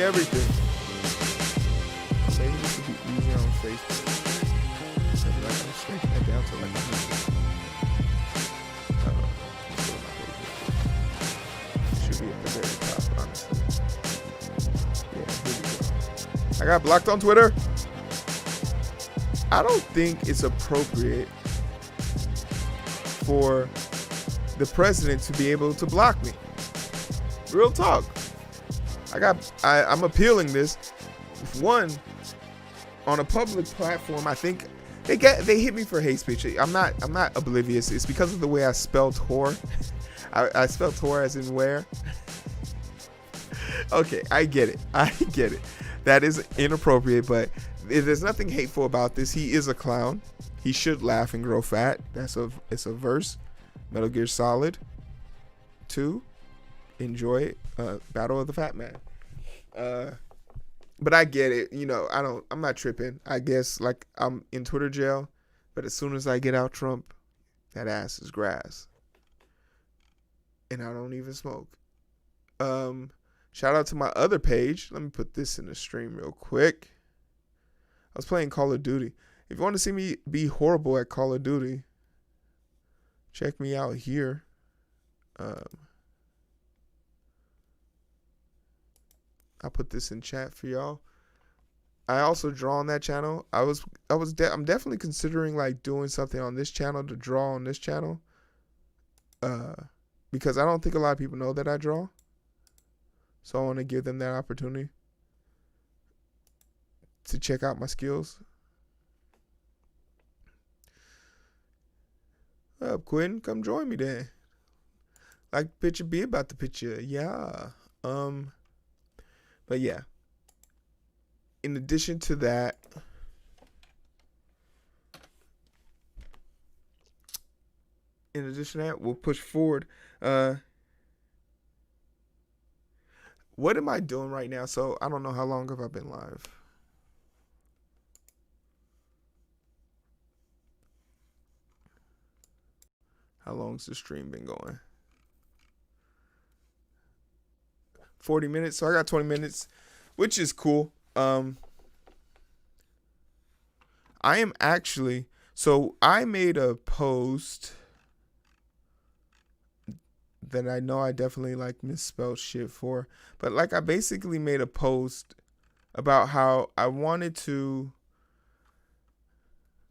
everything. Maybe this would be easier on Facebook. Maybe like I'm shrinking it down to like 100. Should be at the very top, honestly. Yeah, here we go. I got blocked on Twitter. I don't think it's appropriate for the president to be able to block me. Real talk. I'm appealing this. One, on a public platform, I think they hit me for hate speech. I'm not oblivious. It's because of the way I spelled whore. I spelled whore as in where. Okay, I get it. That is inappropriate, but there's nothing hateful about this. He is a clown. He should laugh and grow fat. It's a verse. Metal Gear Solid 2. Enjoy Battle of the Fat Man. But I get it. You know, I'm not tripping. I guess like I'm in Twitter jail, but as soon as I get out Trump, that ass is grass. And I don't even smoke. Shout out to my other page. Let me put this in the stream real quick. I was playing Call of Duty. If you want to see me be horrible at Call of Duty, check me out here. I'll put this in chat for y'all. I also draw on that channel. I'm definitely considering like doing something on this channel to draw on this channel. Because I don't think a lot of people know that I draw. So I want to give them that opportunity to check out my skills. What up, Quinn? Come join me then. Like the picture, be about the picture. Yeah. But yeah. In addition to that, we'll push forward. What am I doing right now? So I don't know how long have I been live. How long's the stream been going? 40 minutes. So I got 20 minutes, which is cool. I am actually, so I made a post that I know I definitely like misspelled shit for, but like I basically made a post about how I wanted to,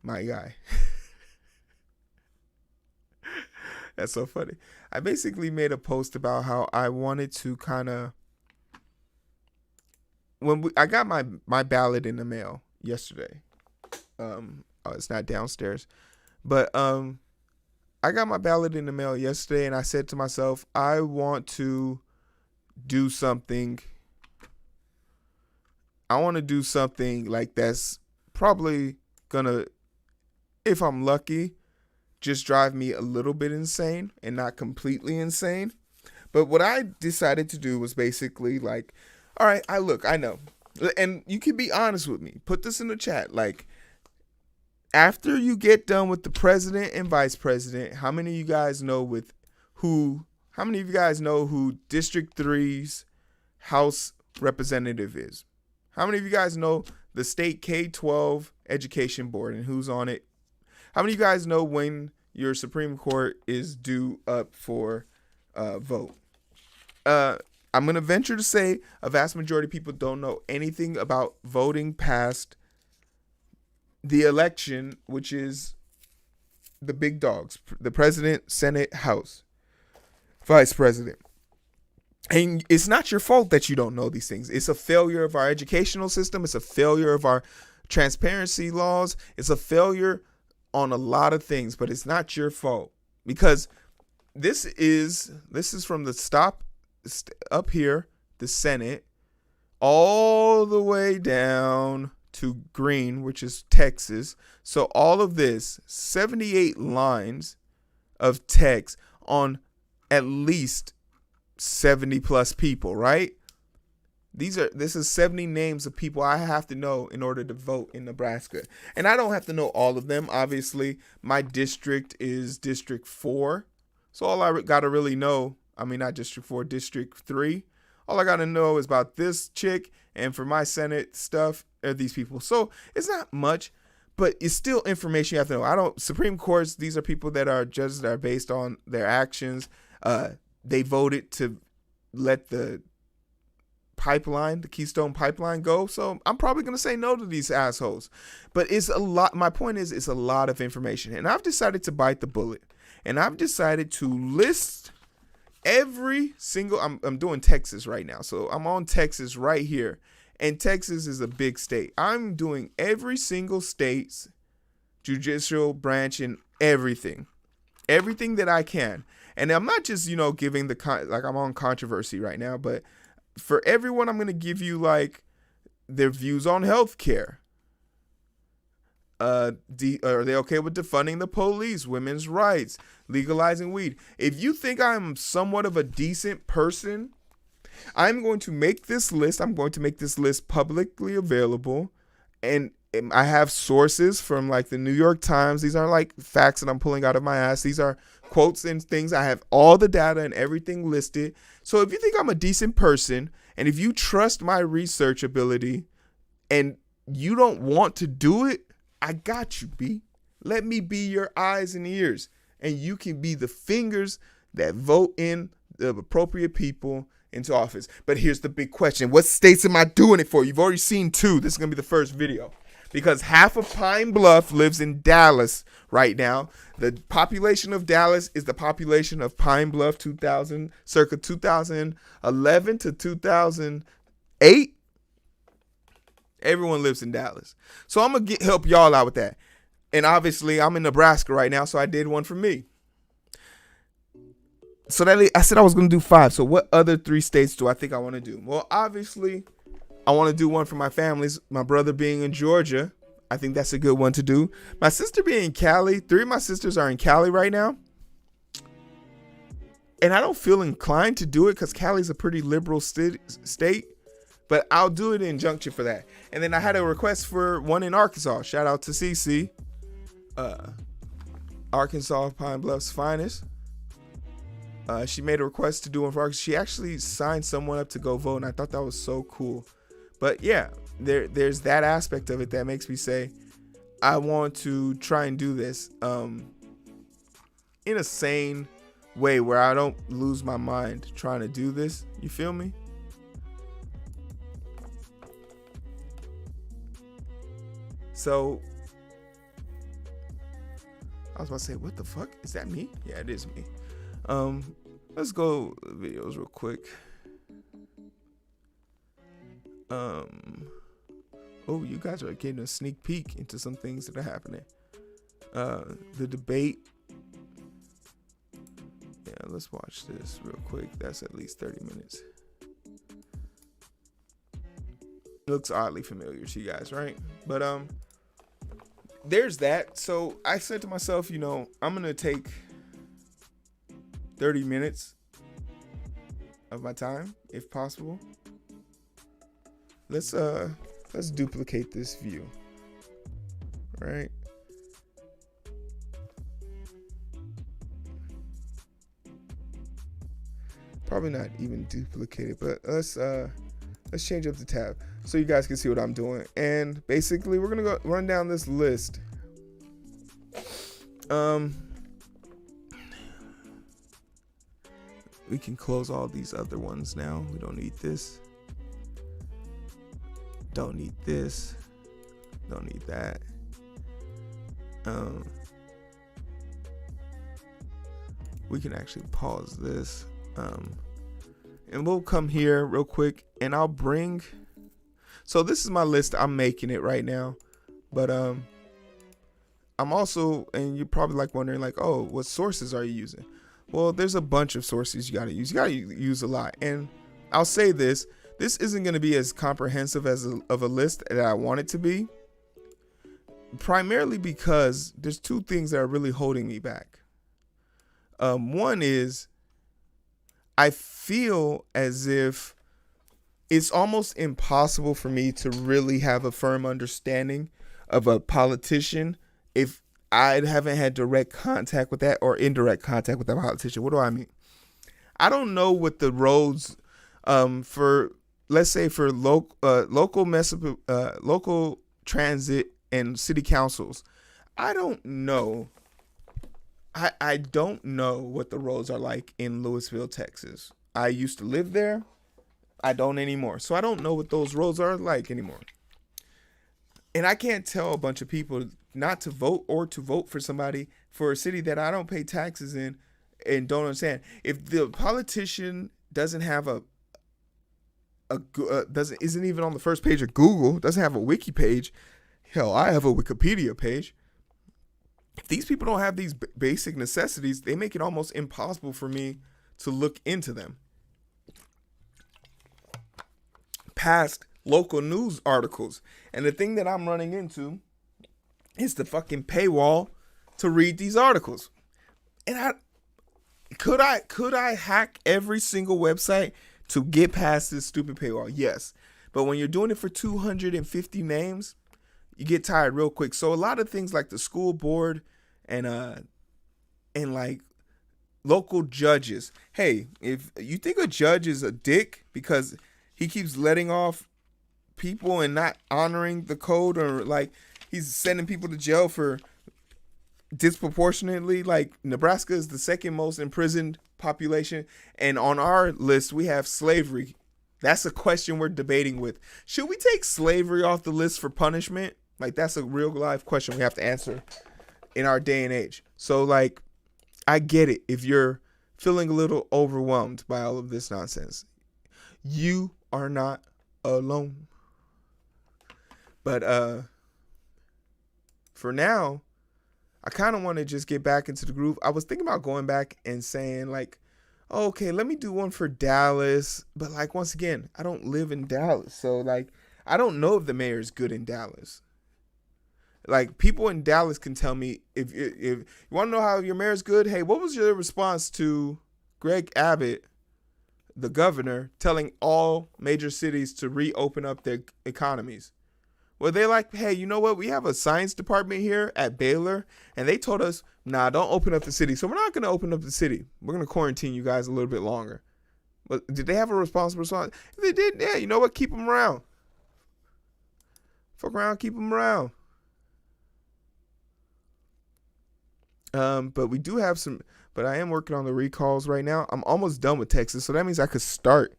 my guy. That's so funny. I basically made a post about how I wanted to kind of, I got my ballot in the mail yesterday. It's not downstairs, but I got my ballot in the mail yesterday, and I said to myself, I want to do something. I want to do something like that's probably gonna, if I'm lucky, just drive me a little bit insane and not completely insane. But what I decided to do was basically like, all right, I know. And you can be honest with me. Put this in the chat. Like, after you get done with the president and vice president, how many of you guys know who District 3's House representative is? How many of you guys know the state K-12 education board and who's on it? How many of you guys know when your Supreme Court is due up for vote? I'm going to venture to say a vast majority of people don't know anything about voting past the election, which is the big dogs, the president, Senate, House, vice president. And it's not your fault that you don't know these things. It's a failure of our educational system. It's a failure of our transparency laws. It's a failure on a lot of things, but it's not your fault, because this is from the up here, the Senate, all the way down to green, which is Texas. So all of this 78 lines of text on at least 70 plus people, right? This is 70 names of people I have to know in order to vote in Nebraska. And I don't have to know all of them. Obviously, my district is District 4. So all I got to really know, I mean, not District 4, District 3. All I got to know is about this chick, and for my Senate stuff are these people. So it's not much, but it's still information you have to know. Supreme Courts, these are people that are judges that are based on their actions. They voted to let the Keystone Pipeline go. So I'm probably going to say no to these assholes. But it's a lot. My point is, it's a lot of information. And I've decided to bite the bullet. And I've decided to list every single, I'm doing Texas right now. So I'm on Texas right here. And Texas is a big state. I'm doing every single state's judicial branch and everything that I can. And I'm not just, giving I'm on controversy right now, but for everyone, I'm going to give you like their views on healthcare. Are they okay with defunding the police, women's rights, legalizing weed? If you think I'm somewhat of a decent person, I'm going to make this list. I'm going to make this list publicly available. And I have sources from like the New York Times. These aren't like facts that I'm pulling out of my ass. These are quotes and things. I have all the data and everything listed. So if you think I'm a decent person, and if you trust my research ability and you don't want to do it, I got you, B. Let me be your eyes and ears, and you can be the fingers that vote in the appropriate people into office. But here's the big question. What states am I doing it for? You've already seen 2. This is going to be the first video. Because half of Pine Bluff lives in Dallas right now. The population of Dallas is the population of Pine Bluff circa 2011 to 2008. Everyone lives in Dallas. So I'm going to help y'all out with that. And obviously, I'm in Nebraska right now, so I did one for me. So I said I was going to do 5. So what other 3 states do I think I want to do? Well, obviously, I want to do one for my families. My brother being in Georgia, I think that's a good one to do. My sister being in Cali. 3 of my sisters are in Cali right now. And I don't feel inclined to do it because Cali's a pretty liberal state. But I'll do it in junction for that. And then I had a request for one in Arkansas. Shout out to CC. Arkansas, Pine Bluff's finest. She made a request to do one for Arkansas. She actually signed someone up to go vote, and I thought that was so cool. But yeah, there's that aspect of it that makes me say I want to try and do this in a sane way where I don't lose my mind trying to do this. You feel me? So I was about to say, what the fuck? Is that me? Yeah, it is me. Let's go videos real quick. Oh, you guys are getting a sneak peek into some things that are happening. The debate. Yeah, let's watch this real quick. That's at least 30 minutes. Looks oddly familiar to you guys, right? But there's that. So I said to myself, I'm gonna take 30 minutes of my time, if possible. Let's duplicate this view. Right? Probably not even duplicate it, but let's change up the tab so you guys can see what I'm doing. And basically, we're gonna go run down this list. We can close all these other ones now. We don't need this. Don't need this. Don't need that. We can actually pause this. And we'll come here real quick and I'll bring. So this is my list. I'm making it right now. But I'm also, and you're probably like wondering like, oh, what sources are you using? Well, there's a bunch of sources you got to use. You got to use a lot. And I'll say this isn't going to be as comprehensive of a list that I want it to be. Primarily because there's 2 things that are really holding me back. One is I feel as if it's almost impossible for me to really have a firm understanding of a politician if I haven't had direct contact with that or indirect contact with that politician. What do I mean? I don't know what the roads For let's say for local transit and city councils, I don't know. I don't know what the roads are like in Louisville, Texas. I used to live there. I don't anymore. So I don't know what those roads are like anymore. And I can't tell a bunch of people not to vote or to vote for somebody for a city that I don't pay taxes in and don't understand. If the politician doesn't have doesn't isn't even on the first page of Google, doesn't have a wiki page, hell, I have a Wikipedia page. If these people don't have these basic necessities, they make it almost impossible for me to look into them. Past local news articles. And the thing that I'm running into is the fucking paywall to read these articles. And could I hack every single website to get past this stupid paywall? Yes. But when you're doing it for 250 names, you get tired real quick. So a lot of things like the school board and like local judges. Hey, if you think a judge is a dick because he keeps letting off people and not honoring the code, or like he's sending people to jail for disproportionately, like Nebraska is the second most imprisoned population, and on our list we have slavery. That's a question we're debating with. Should we take slavery off the list for punishment? Like, that's a real life question we have to answer in our day and age. So like, I get it if you're feeling a little overwhelmed by all of this nonsense. You are not alone. But for now, I kind of want to just get back into the groove. I was thinking about going back and saying like, oh, okay, let me do one for Dallas. But like, once again, I don't live in Dallas. So like, I don't know if the mayor is good in Dallas. Like, people in Dallas can tell me if you want to know how your mayor's good. Hey, what was your response to Greg Abbott, the governor, telling all major cities to reopen up their economies? Well, they're like, hey, you know what? We have a science department here at Baylor, and they told us, nah, don't open up the city. So we're not going to open up the city. We're going to quarantine you guys a little bit longer. But did they have a responsible response? If they did, yeah, you know what? Keep them around. Fuck around, keep them around. But we do have some, but I am working on the recalls right now. I'm almost done with Texas, so that means I could start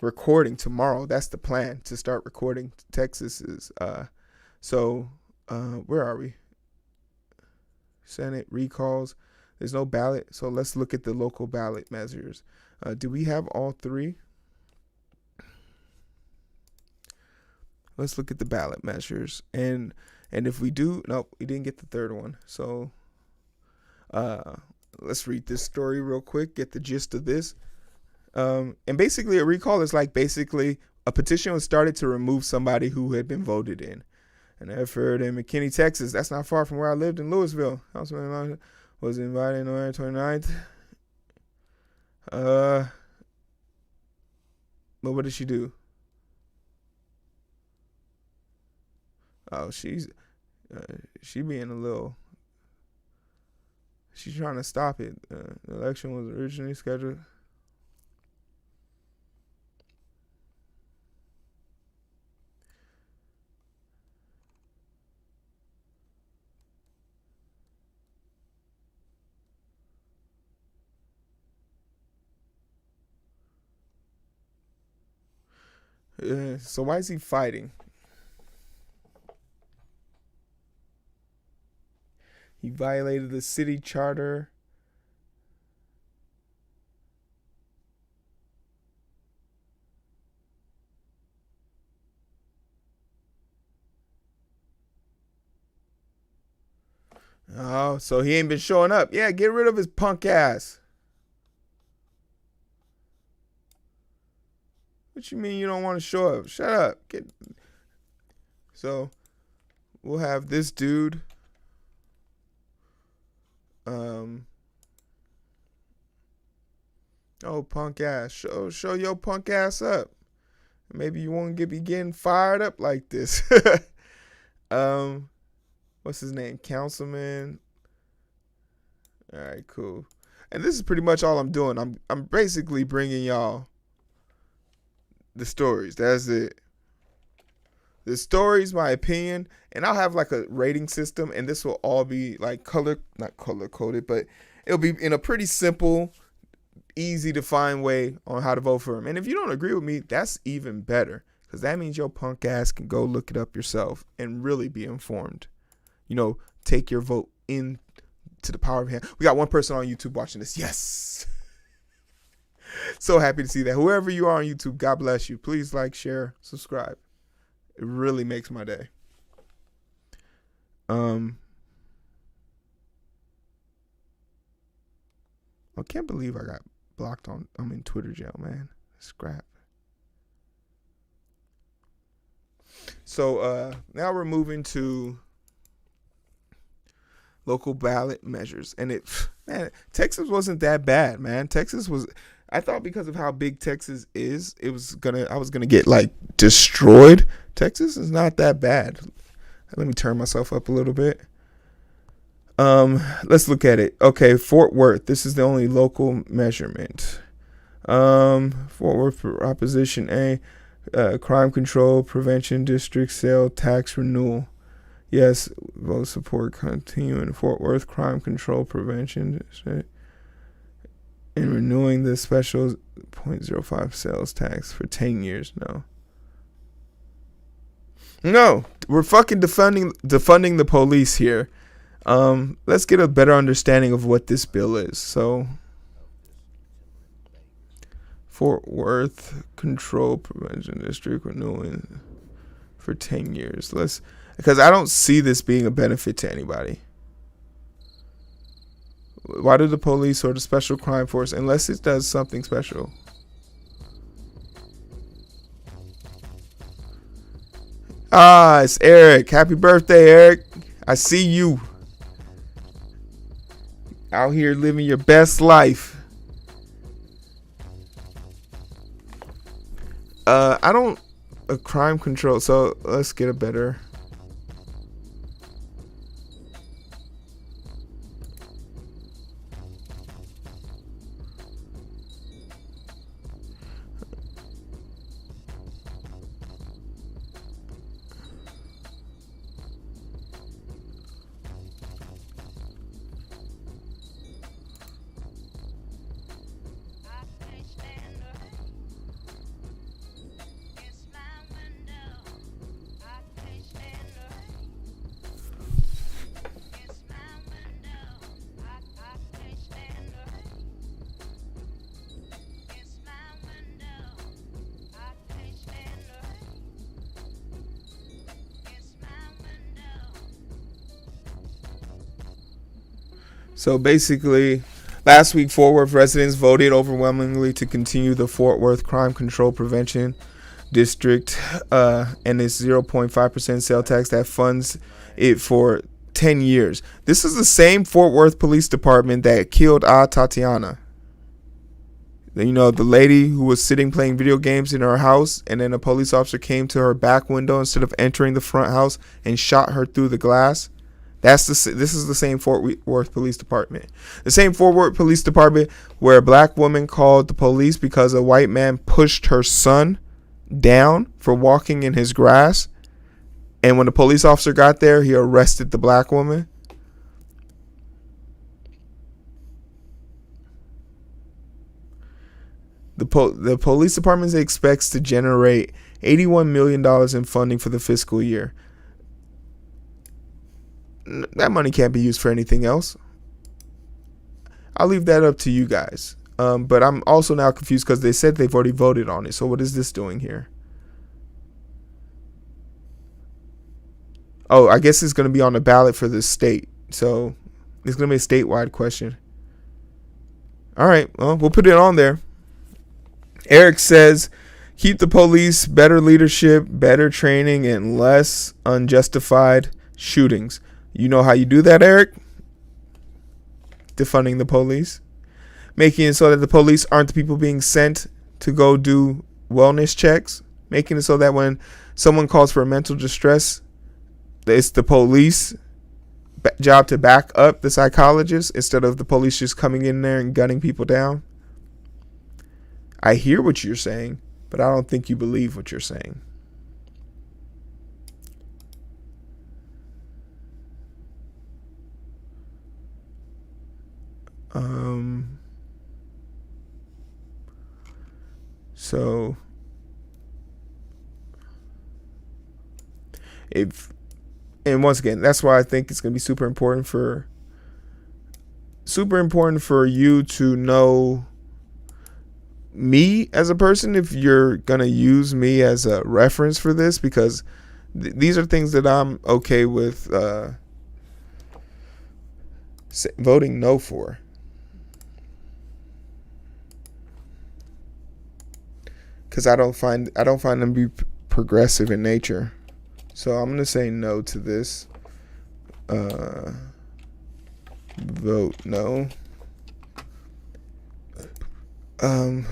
recording tomorrow. That's the plan, to start recording Texas's. Where are we? Senate recalls. There's no ballot, so let's look at the local ballot measures. Do we have all three? Let's look at the ballot measures, and if we do, nope, we didn't get the third one. So let's read this story real quick, get the gist of this. And basically a recall is like basically a petition was started to remove somebody who had been voted in. An effort in McKinney, Texas. That's not far from where I lived in Louisville. Councilman was invited on November 29th. But what did she do? Oh, she being a little. She's trying to stop it. The election was originally scheduled. So why is he fighting? He violated the city charter. Oh, so he ain't been showing up. Yeah, get rid of his punk ass. What you mean you don't want to show up? Shut up. So we'll have this dude. Oh, punk ass. Show your punk ass up. Maybe you won't be getting fired up like this. What's his name? Councilman. All right, cool. And this is pretty much all I'm doing. I'm basically bringing y'all The stories. That's it. The stories, my opinion, and I'll have like a rating system, and this will all be like not color coded, but it'll be in a pretty simple, easy to find way on how to vote for him. And if you don't agree with me, that's even better, because that means your punk ass can go look it up yourself and really be informed. Take your vote in to the power of hand. We got one person on YouTube watching this. Yes. So happy to see that. Whoever you are on YouTube, God bless you. Please like, share, subscribe. It really makes my day. I can't believe I got blocked I'm in Twitter jail, man. Scrap. So now we're moving to local ballot measures. And Texas wasn't that bad, man. I thought because of how big Texas is, I was gonna get like destroyed. Texas is not that bad. Let me turn myself up a little bit. Let's look at it. Okay, Fort Worth. This is the only local measurement. Fort Worth Proposition A, Crime Control Prevention District Sale Tax Renewal. Yes, vote support continuing Fort Worth Crime Control Prevention District and renewing the special 0.05 sales tax for 10 years. No, we're fucking defunding the police here. Let's get a better understanding of what this bill is. So, Fort Worth Control Prevention District renewing for 10 years. Because I don't see this being a benefit to anybody. Why do the police or the special crime force, unless it does something special? It's Eric. Happy birthday, Eric. I see you. Out here living your best life. A crime control. So let's get a better. So basically, last week, Fort Worth residents voted overwhelmingly to continue the Fort Worth Crime Control Prevention District and its 0.5% sale tax that funds it for 10 years. This is the same Fort Worth Police Department that killed Tatiana. The lady who was sitting playing video games in her house, and then a police officer came to her back window instead of entering the front house and shot her through the glass. This is the same Fort Worth Police Department. The same Fort Worth Police Department where a black woman called the police because a white man pushed her son down for walking in his grass. And when the police officer got there, he arrested the black woman. The police department expects to generate $81 million in funding for the fiscal year. That money can't be used for anything else. I'll leave that up to you guys. But I'm also now confused because they said they've already voted on it. So what is this doing here? Oh, I guess it's going to be on the ballot for the state. So it's going to be a statewide question. All right. Well, we'll put it on there. Eric says, keep the police, better leadership, better training, and less unjustified shootings. You know how you do that, Eric? Defunding the police. Making it so that the police aren't the people being sent to go do wellness checks. Making it so that when someone calls for mental distress, it's the police job to back up the psychologist instead of the police just coming in there and gunning people down. I hear what you're saying. but I don't think you believe what you're saying. So and once again, that's why I think it's going to be super important for you to know me as a person if you're going to use me as a reference for this, because these are things that I'm okay with voting no for. Because I don't find them to be progressive in nature. So I'm gonna say no to this. Vote no. And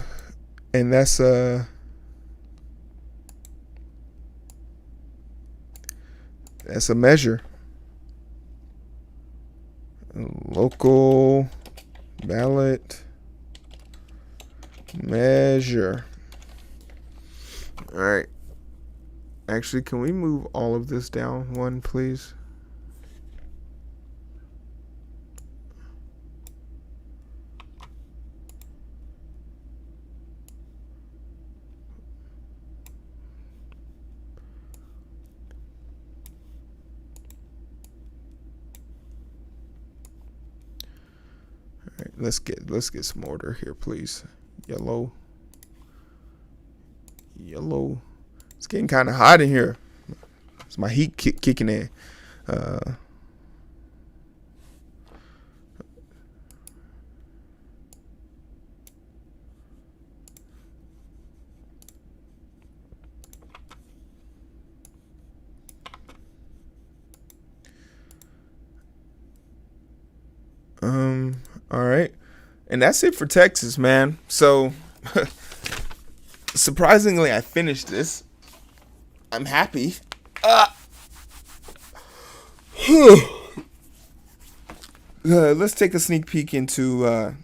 that's a measure. Local ballot measure. All right. Actually, can we move all of this down one, please? All right, let's get some order here, please. Yellow. It's getting kind of hot in here. It's my heat kicking in. All right. And that's it for Texas, man. So surprisingly, I finished this. I'm happy. Let's take a sneak peek into the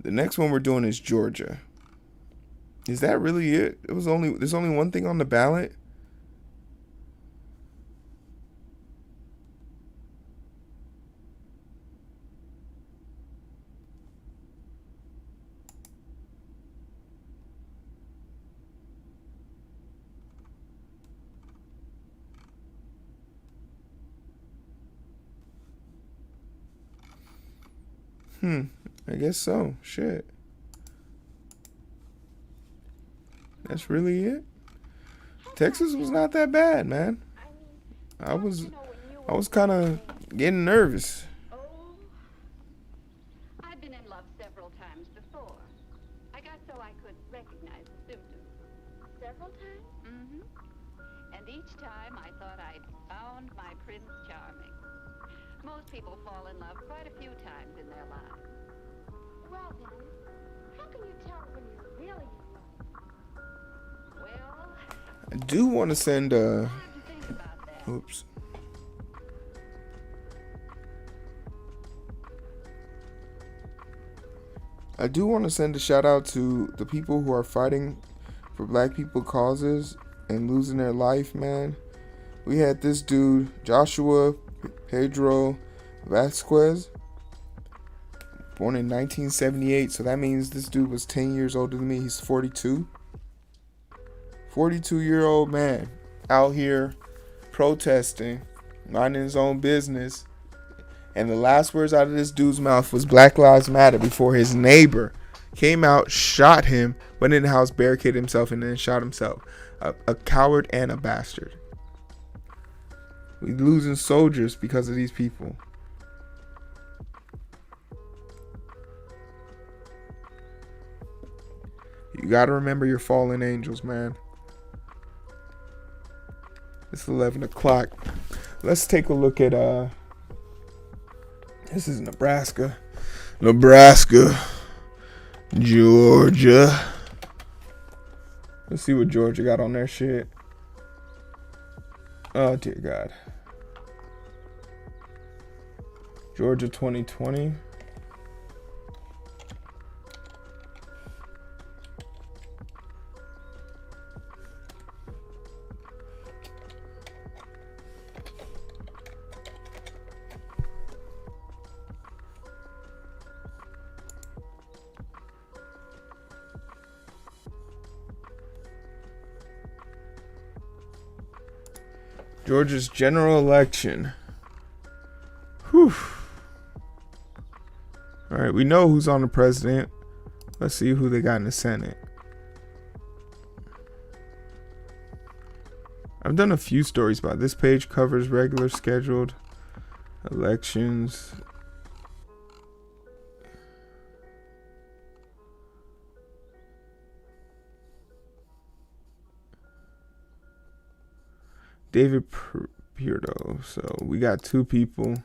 next one we're doing is Georgia. Is that really it? There's only one thing on the ballot. I guess so. Shit. That's really it. Texas was not that bad, man. I was kind of getting nervous. I've been in love several times before. I got so I could recognize the symptoms. Several times? Mm-hmm. And each time I thought I'd found my Prince Charming. Most people fall in love quite a few times in their lives. Well, then, how can you tell when you're really in love? Well, I do want to send I have to think about that. oops. I do want to send a shout out to the people who are fighting for black people causes and losing their life, man. We had this dude, Joshua Pedro Vasquez, born in 1978. So that means this dude was 10 years older than me. He's 42. 42-year-old man out here protesting, minding his own business. And the last words out of this dude's mouth was Black Lives Matter before his neighbor came out, shot him, went in the house, barricaded himself, and then shot himself. A coward and a bastard. We're losing soldiers because of these people. You gotta remember your fallen angels, man. It's 11 o'clock. Let's take a look at this is Nebraska, Georgia. Let's see what Georgia got on their shit. Oh dear God. Georgia 2020. Georgia's general election. Whew. All right, we know who's on the president. Let's see who they got in the Senate. I've done a few stories about this. Page covers regular scheduled elections. David Heero. So we got two people.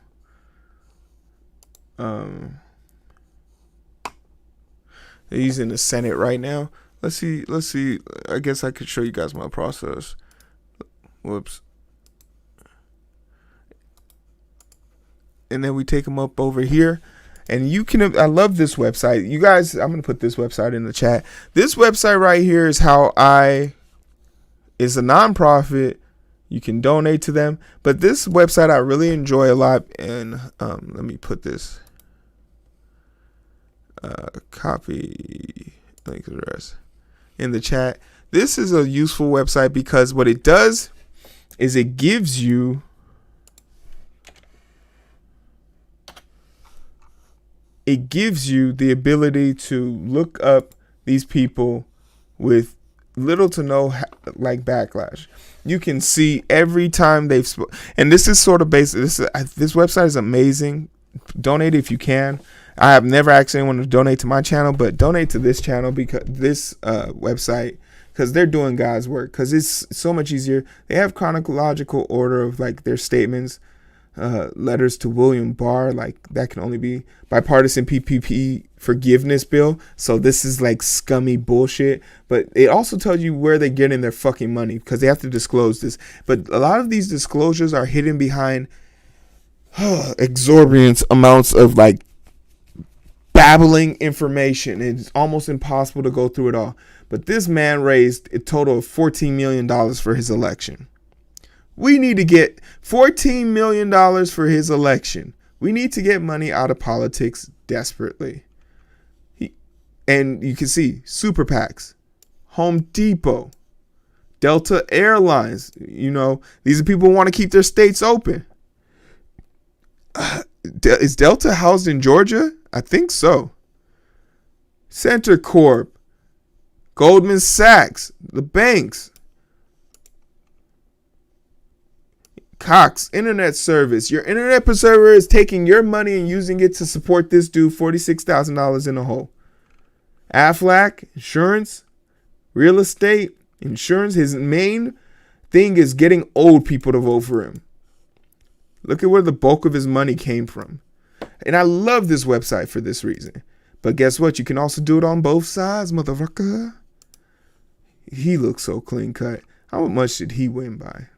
He's in the Senate right now. Let's see. I guess I could show you guys my process. Whoops. And then we take him up over here. And you can, I love this website. You guys, I'm going to put this website in the chat. This website right here is it's a nonprofit. You can donate to them. But this website I really enjoy a lot. And let me put this copy link address in the chat. This is a useful website because what it does is it gives you the ability to look up these people with little to no like backlash. You can see every time they've and this is sort of basic. This website is amazing. Donate if you can. I have never asked anyone to donate to my channel, but donate to this channel because this website, because they're doing God's work, because it's so much easier. They have chronological order of like their statements, letters to William Barr, like that can only be bipartisan PPP forgiveness bill. So this is like scummy bullshit, but it also tells you where they're getting their fucking money because they have to disclose this. But a lot of these disclosures are hidden behind exorbitant amounts of like babbling information. It's almost impossible to go through it all. But this man raised a total of $14 million for his election. We need to get $14 million for his election. We need to get money out of politics desperately. And you can see Super PACs, Home Depot, Delta Airlines. You know, these are people who want to keep their states open. Is Delta housed in Georgia? I think so. Center Corp, Goldman Sachs, the banks, Cox Internet Service. Your internet preserver is taking your money and using it to support this dude $46,000 in a hole. Aflac, insurance, real estate, insurance. His main thing is getting old people to vote for him. Look at where the bulk of his money came from. And I love this website for this reason. But guess what? You can also do it on both sides, motherfucker. He looks so clean cut. How much did he win by?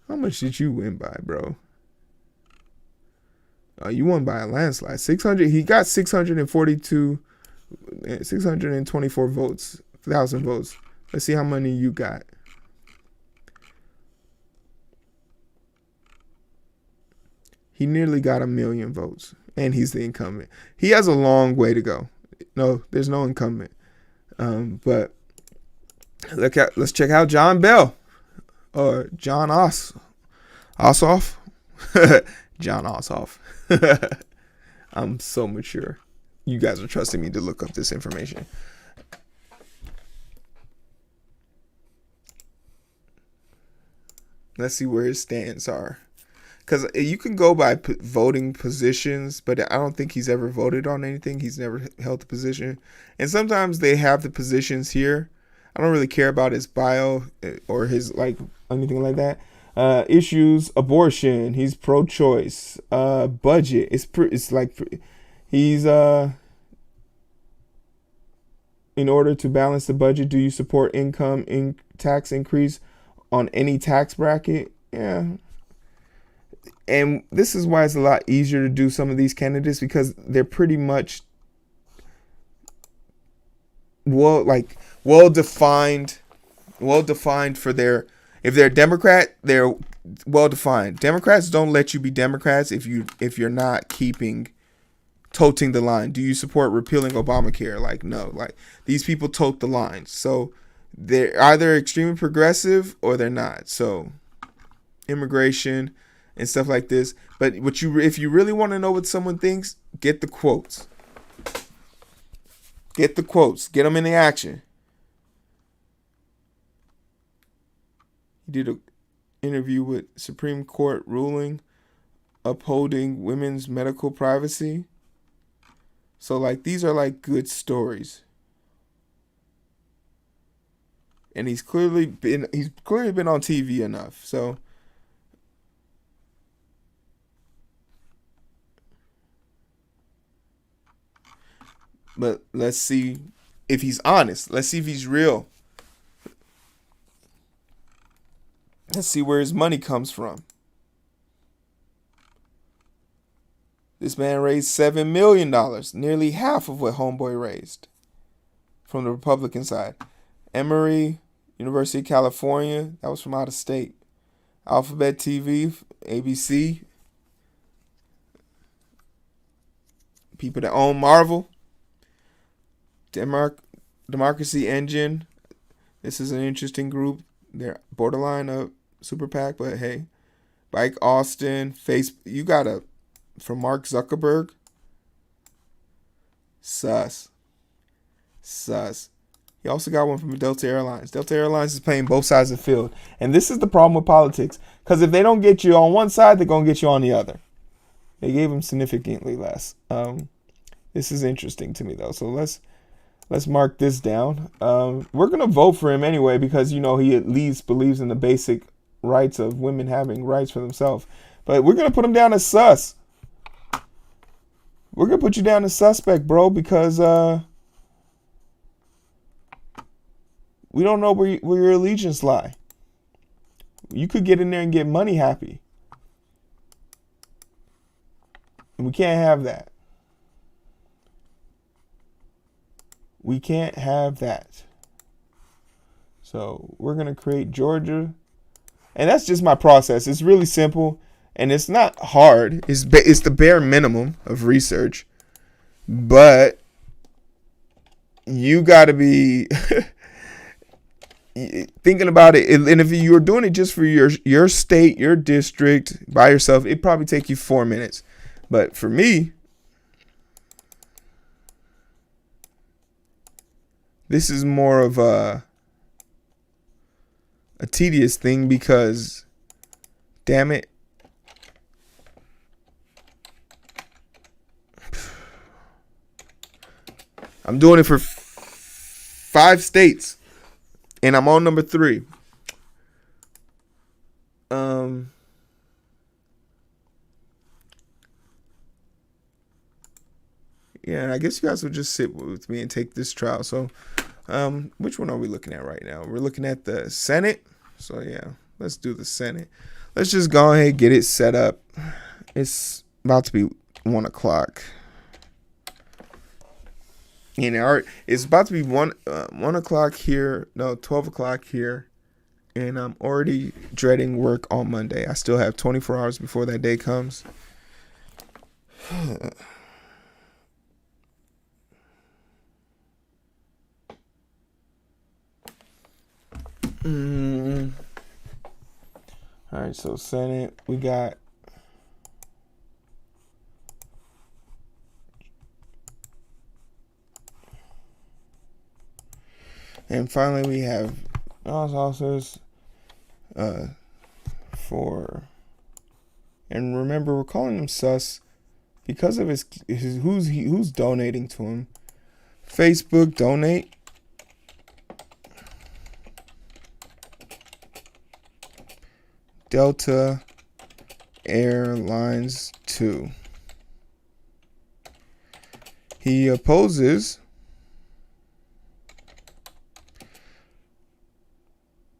How much did you win by, bro? You won by a landslide. 600. He got 624 votes, 1,000 votes. Let's see how many you got. He nearly got 1 million votes, and he's the incumbent. He has a long way to go. No, there's no incumbent. But let's check out John Bell or John Ossoff. John Ossoff. I'm so mature. You guys are trusting me to look up this information. Let's see where his stands are. Because you can go by voting positions, but I don't think he's ever voted on anything. He's never held a position. And sometimes they have the positions here. I don't really care about his bio or his, like, anything like that. Issues, abortion. He's pro-choice. Budget. It's like he's, in order to balance the budget, do you support income tax increase on any tax bracket? Yeah. And this is why it's a lot easier to do some of these candidates, because they're pretty much well defined for their, if they're a Democrat, they're well defined. Democrats don't let you be Democrats if you're not toting the line. Do you support repealing Obamacare? Like, no. Like, these people tote the line. So they're either extremely progressive or they're not. So immigration and stuff like this. But if you really want to know what someone thinks, get the quotes. Get the quotes. Get them in the action. He did an interview with Supreme Court ruling upholding women's medical privacy. So like these are like good stories. And he's clearly been on TV enough. So but let's see if he's honest. Let's see if he's real. Let's see where his money comes from. This man raised $7 million, nearly half of what Homeboy raised from the Republican side. Emory, University of California, that was from out of state. Alphabet TV, ABC. People that own Marvel. Democracy Engine. This is an interesting group. They're borderline a super PAC, but hey. Bike Austin, you got a from Mark Zuckerberg. Sus. He also got one from Delta Airlines. Delta Airlines is playing both sides of the field. And this is the problem with politics. Because if they don't get you on one side, they're going to get you on the other. They gave him significantly less. This is interesting to me, though. So let's mark this down. We're going to vote for him anyway because, he at least believes in the basic rights of women having rights for themselves. But we're going to put him down as sus. We're going to put you down as suspect, bro, because we don't know where your allegiance lie. You could get in there and get money happy. And we can't have that. We can't have that. So we're going to create Georgia. And that's just my process. It's really simple. And it's not hard. It's the bare minimum of research. But you got to be thinking about it. And if you're doing it just for your state, your district, by yourself, it'd probably take you 4 minutes. But for me, this is more of a tedious thing because, damn it, I'm doing it for 5 states, and I'm on number 3. Yeah, I guess you guys will just sit with me and take this trial. So, which one are we looking at right now? We're looking at the Senate. So, yeah, let's do the Senate. Let's just go ahead and get it set up. It's about to be 1 o'clock. It's about to be 1 o'clock here. No, 12 o'clock here. And I'm already dreading work on Monday. I still have 24 hours before that day comes. All right, so Senate, we got and finally we have officers for, and remember we're calling him sus because of his who's donating to him. Facebook donate. Delta Airlines 2. He opposes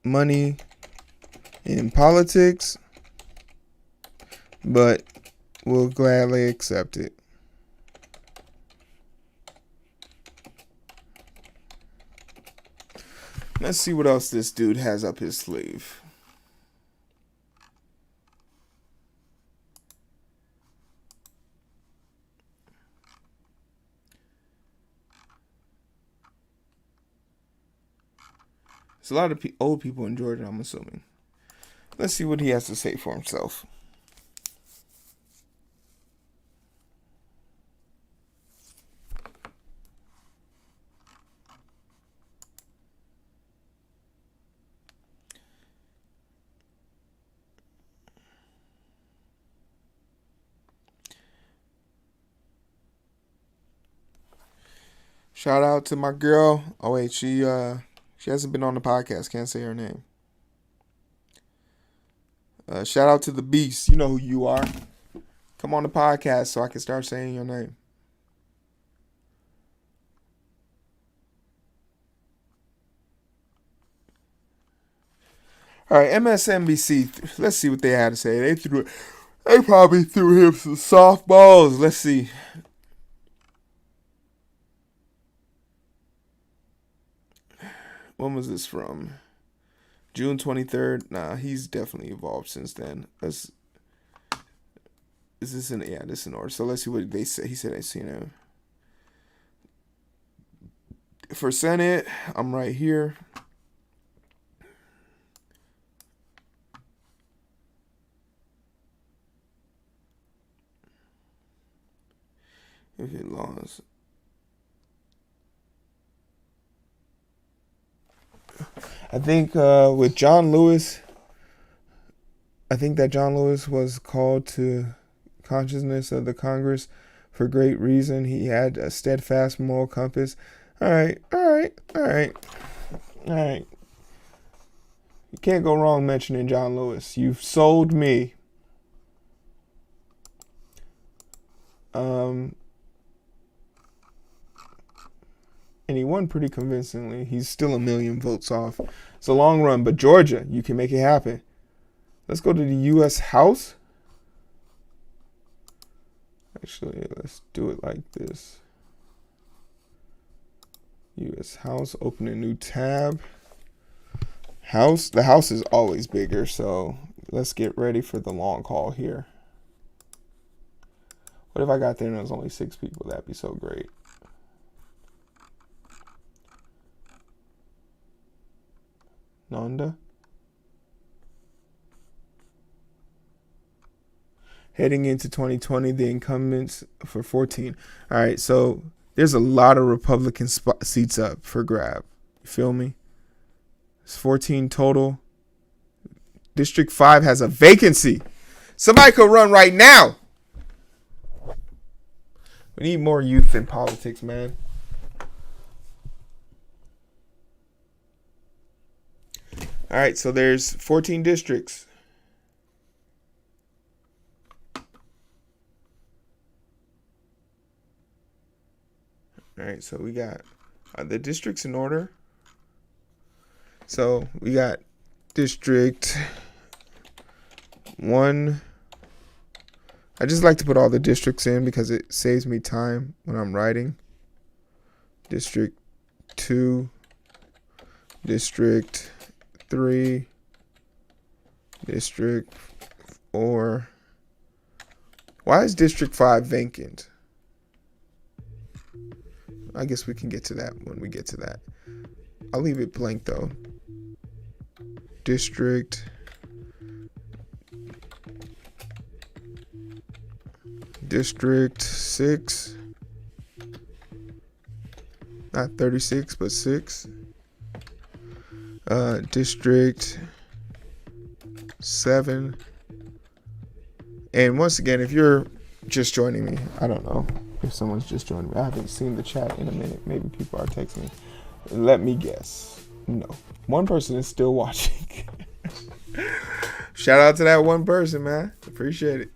money in politics, but will gladly accept it. Let's see what else this dude has up his sleeve. There's a lot of old people in Georgia, I'm assuming. Let's see what he has to say for himself. Shout out to my girl. Oh wait, she hasn't been on the podcast. Can't say her name. Shout out to the Beast. You know who you are. Come on the podcast so I can start saying your name. All right, MSNBC. Let's see what they had to say. They probably threw him some softballs. Let's see. When was this from? June 23rd. Nah, he's definitely evolved since then. Is this in? Yeah, this is in order. So let's see what they say. He said, for Senate, I'm right here. If it lost. I think with John Lewis, I think that John Lewis was called to consciousness of the Congress for great reason. He had a steadfast moral compass. All right. You can't go wrong mentioning John Lewis. You've sold me. And he won pretty convincingly. He's still a million votes off. It's a long run, but Georgia, you can make it happen. Let's go to the U.S. House. Actually, let's do it like this. U.S. House, open a new tab. House, the House is always bigger, so let's get ready for the long haul here. What if I got there and there was only 6 people? That'd be so great. Nanda. Heading into 2020, the incumbents for 14. All right, so there's a lot of Republican seats up for grab. You feel me? It's 14 total. District 5 has a vacancy. Somebody could run right now. We need more youth in politics, man. All right, so there's 14 districts. All right, so we got the districts in order. So we got District 1. I just like to put all the districts in because it saves me time when I'm writing. District 2, District 3, District 4. Why is District 5 vacant? I guess we can get to that when we get to that. I'll leave it blank though. District District 6. Not 36, but 6. District 7. And once again, if you're just joining me, I don't know if someone's just joining me. I haven't seen the chat in a minute. Maybe people are texting me. Let me guess. No. One person is still watching. Shout out to that one person, man. Appreciate it.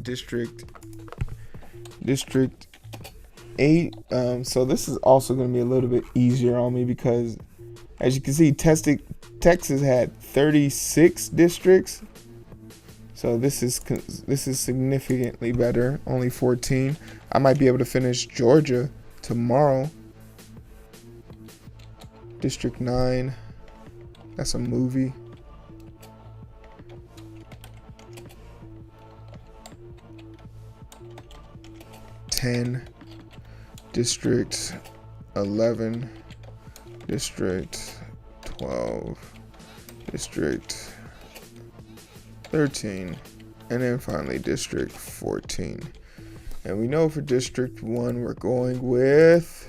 District 8. So this is also going to be a little bit easier on me because, as you can see, Texas had 36 districts. So this is significantly better. Only 14. I might be able to finish Georgia tomorrow. District 9. That's a movie. District 11, District 12, District 13, and then finally District 14. And we know for District 1 we're going with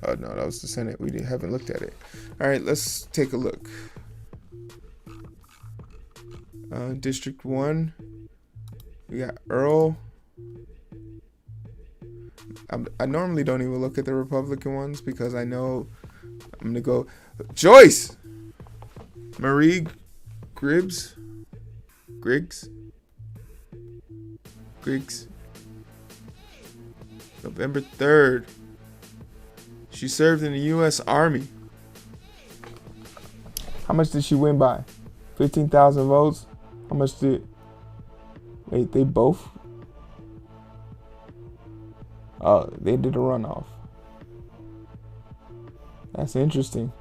oh no, that was the Senate. We haven't looked at it. All right, let's take a look. District 1, we got Earl. I normally don't even look at the Republican ones because I know I'm going to go Joyce! Marie Griggs? November 3rd. She served in the U.S. Army. How much did she win by? 15,000 votes? How much did... Wait, they both? Oh, they did a runoff. That's interesting.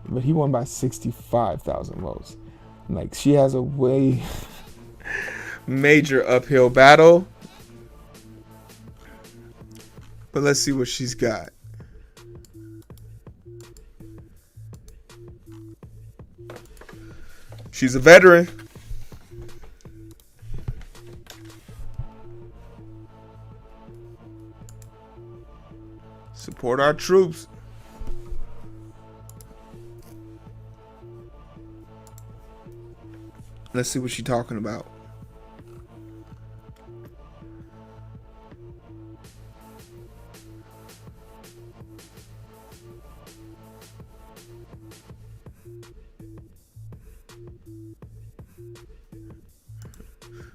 But he won by 65,000 votes. Like, she has a way major uphill battle. But let's see what she's got. She's a veteran. Support our troops. Let's see what she's talking about.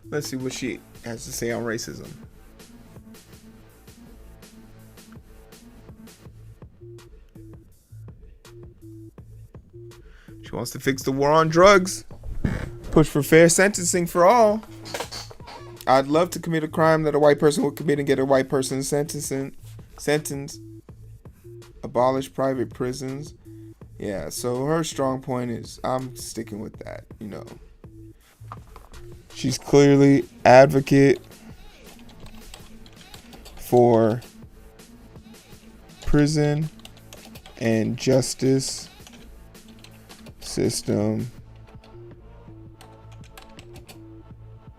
Let's see what she has to say on racism. She wants to fix the war on drugs. Push for fair sentencing for all. I'd love to commit a crime that a white person would commit and get a white person sentenced. Abolish private prisons. Yeah, so her strong point is I'm sticking with that, you know. She's clearly advocate for prison and justice system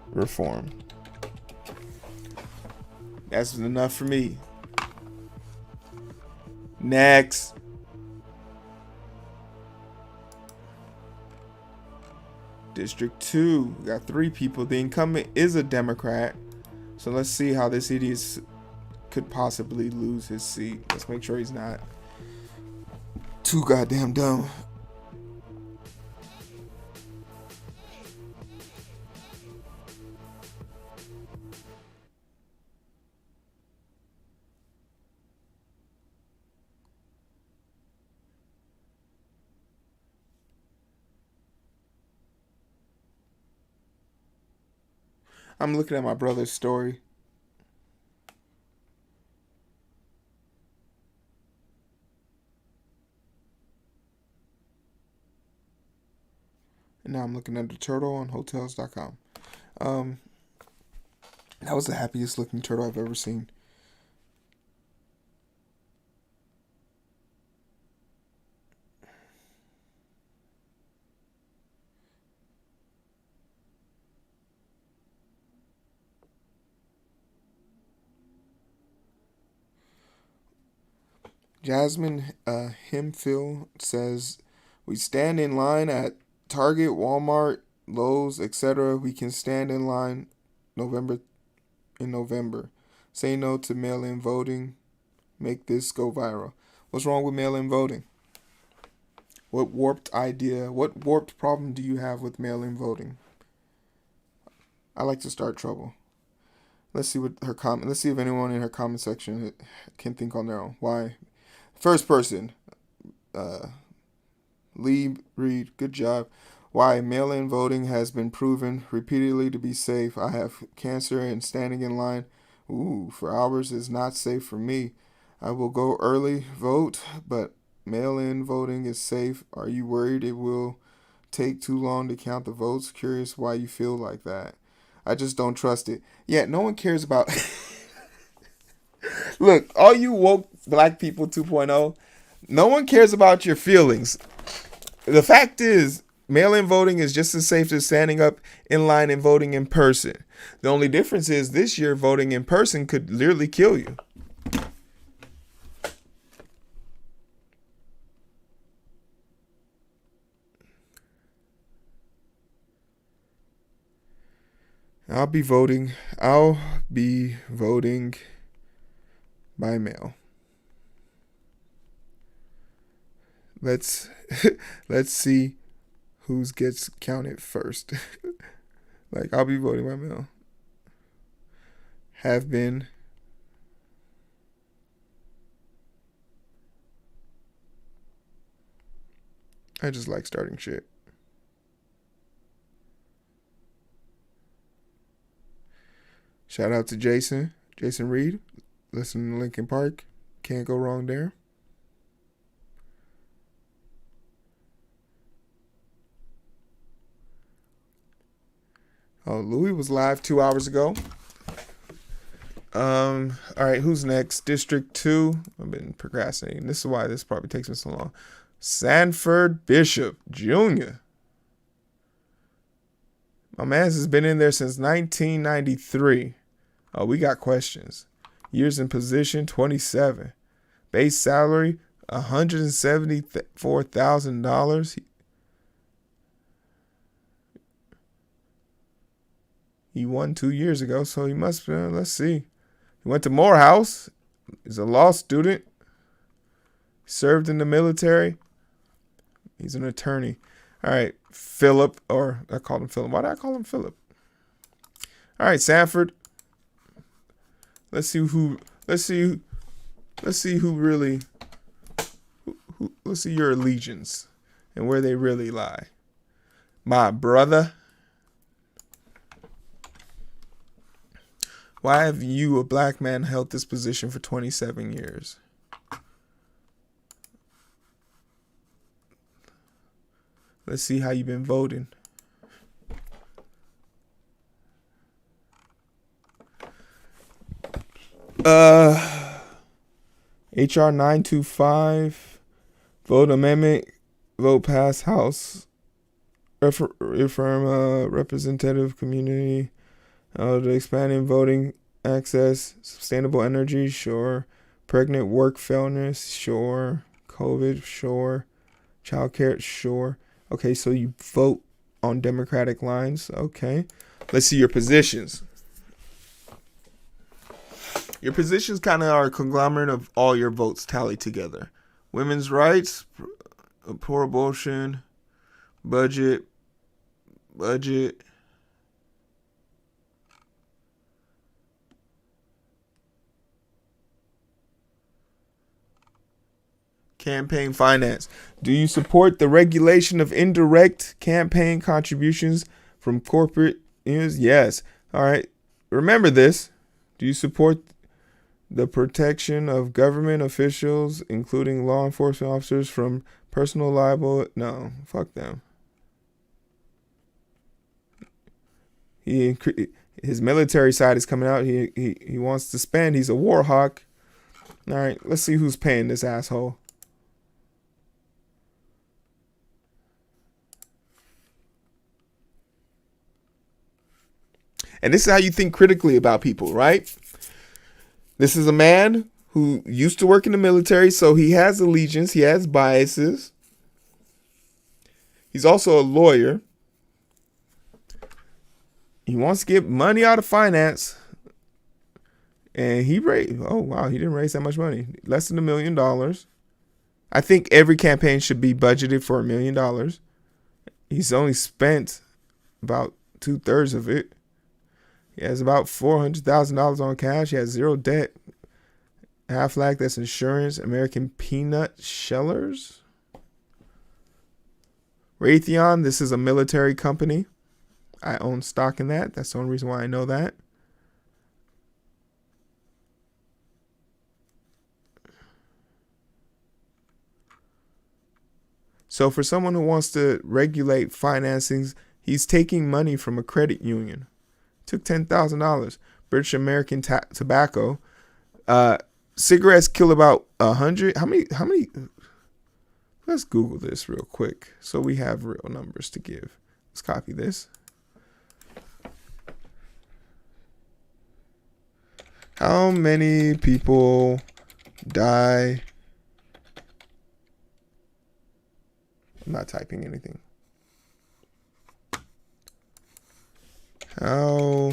reform. That's enough for me. Next. District 2. We got 3 people. The incumbent is a Democrat. So let's see how this idiot could possibly lose his seat. Let's make sure he's not too goddamn dumb. I'm looking at my brother's story. And now I'm looking at the turtle on Hotels.com. That was the happiest looking turtle I've ever seen. Jasmine Hemfield says, we stand in line at Target, Walmart, Lowe's, etc. We can stand in line in November. Say no to mail-in voting. Make this go viral. What's wrong with mail-in voting? What warped problem do you have with mail-in voting? I like to start trouble. Let's see let's see if anyone in her comment section can think on their own. Why? First person, Lee Reed, good job. Why? Mail-in voting has been proven repeatedly to be safe. I have cancer and standing in line for hours is not safe for me. I will go early vote, but mail-in voting is safe. Are you worried it will take too long to count the votes. Curious why you feel like that. I just don't trust it. Yeah, no one cares about. Look, all you woke black people 2.0, no one cares about your feelings. The fact is, mail-in voting is just as safe as standing up in line and voting in person. The only difference is this year voting in person could literally kill you. I'll be voting by mail. Let's see who gets counted first. Like, I'll be voting by mail. Have been. I just like starting shit. Shout out to Jason Reed. Listen to Linkin Park. Can't go wrong there. Oh, Louis was live 2 hours ago. All right, who's next? District 2. I've been procrastinating. This is why this probably takes me so long. Sanford Bishop Jr. My man has been in there since 1993. Oh, we got questions. Years in position, 27. Base salary, $174,000. He won 2 years ago, so he must, let's see. He went to Morehouse. He's a law student. Served in the military. He's an attorney. All right, Philip, or I called him Philip. Why did I call him Philip? All right, Sanford. Let's see who really, let's see your allegiance and where they really lie. My brother. Why have you, a black man, held this position for 27 years? Let's see how you've been voting. HR 925, vote amendment, vote pass House, reform representative community, the expanding voting access, sustainable energy, sure, pregnant work fairness, sure, COVID, sure, childcare, sure. Okay, so you vote on Democratic lines. Okay, let's see your positions. Your positions kind of are a conglomerate of all your votes tallied together. Women's rights, poor abortion, budget, campaign finance. Do you support the regulation of indirect campaign contributions from corporate use? Yes. All right. Remember this. Do you support the protection of government officials, including law enforcement officers, from personal liability? No. Fuck them. His military side is coming out. He wants to spend. He's a war hawk. All right. Let's see who's paying this asshole. And this is how you think critically about people, right? This is a man who used to work in the military, so he has allegiance, he has biases. He's also a lawyer. He wants to get money out of finance. And he raised, oh wow, he didn't raise that much money. Less than $1 million. I think every campaign should be budgeted for $1 million. He's only spent about 2/3 of it. He has about $400,000 on cash. He has zero debt. Aflac, that's insurance. American Peanut Shellers. Raytheon, this is a military company. I own stock in that. That's the only reason why I know that. So for someone who wants to regulate financings, he's taking money from a credit union. Took $10,000. British American Tobacco. Cigarettes kill about 100. How many? Let's Google this real quick so we have real numbers to give. Let's copy this. How many people die? I'm not typing anything. How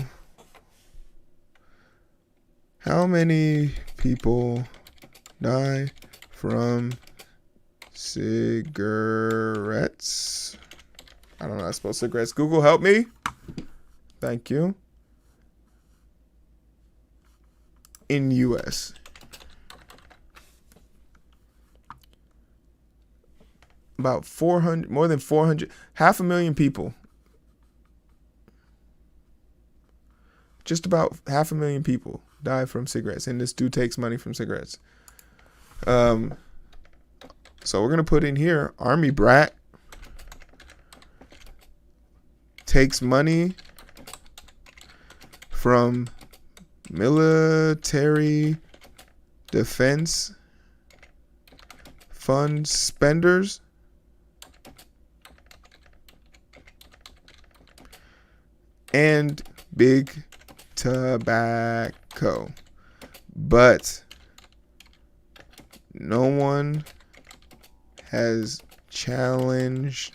many people die from cigarettes? I don't know how to spell cigarettes. Google, help me. Thank you. In US. About 400, more than 400, 500,000 people. Just about 500,000 people die from cigarettes, and this dude takes money from cigarettes. So we're gonna put in here, Army brat takes money from military defense fund spenders and big tobacco, but no one has challenged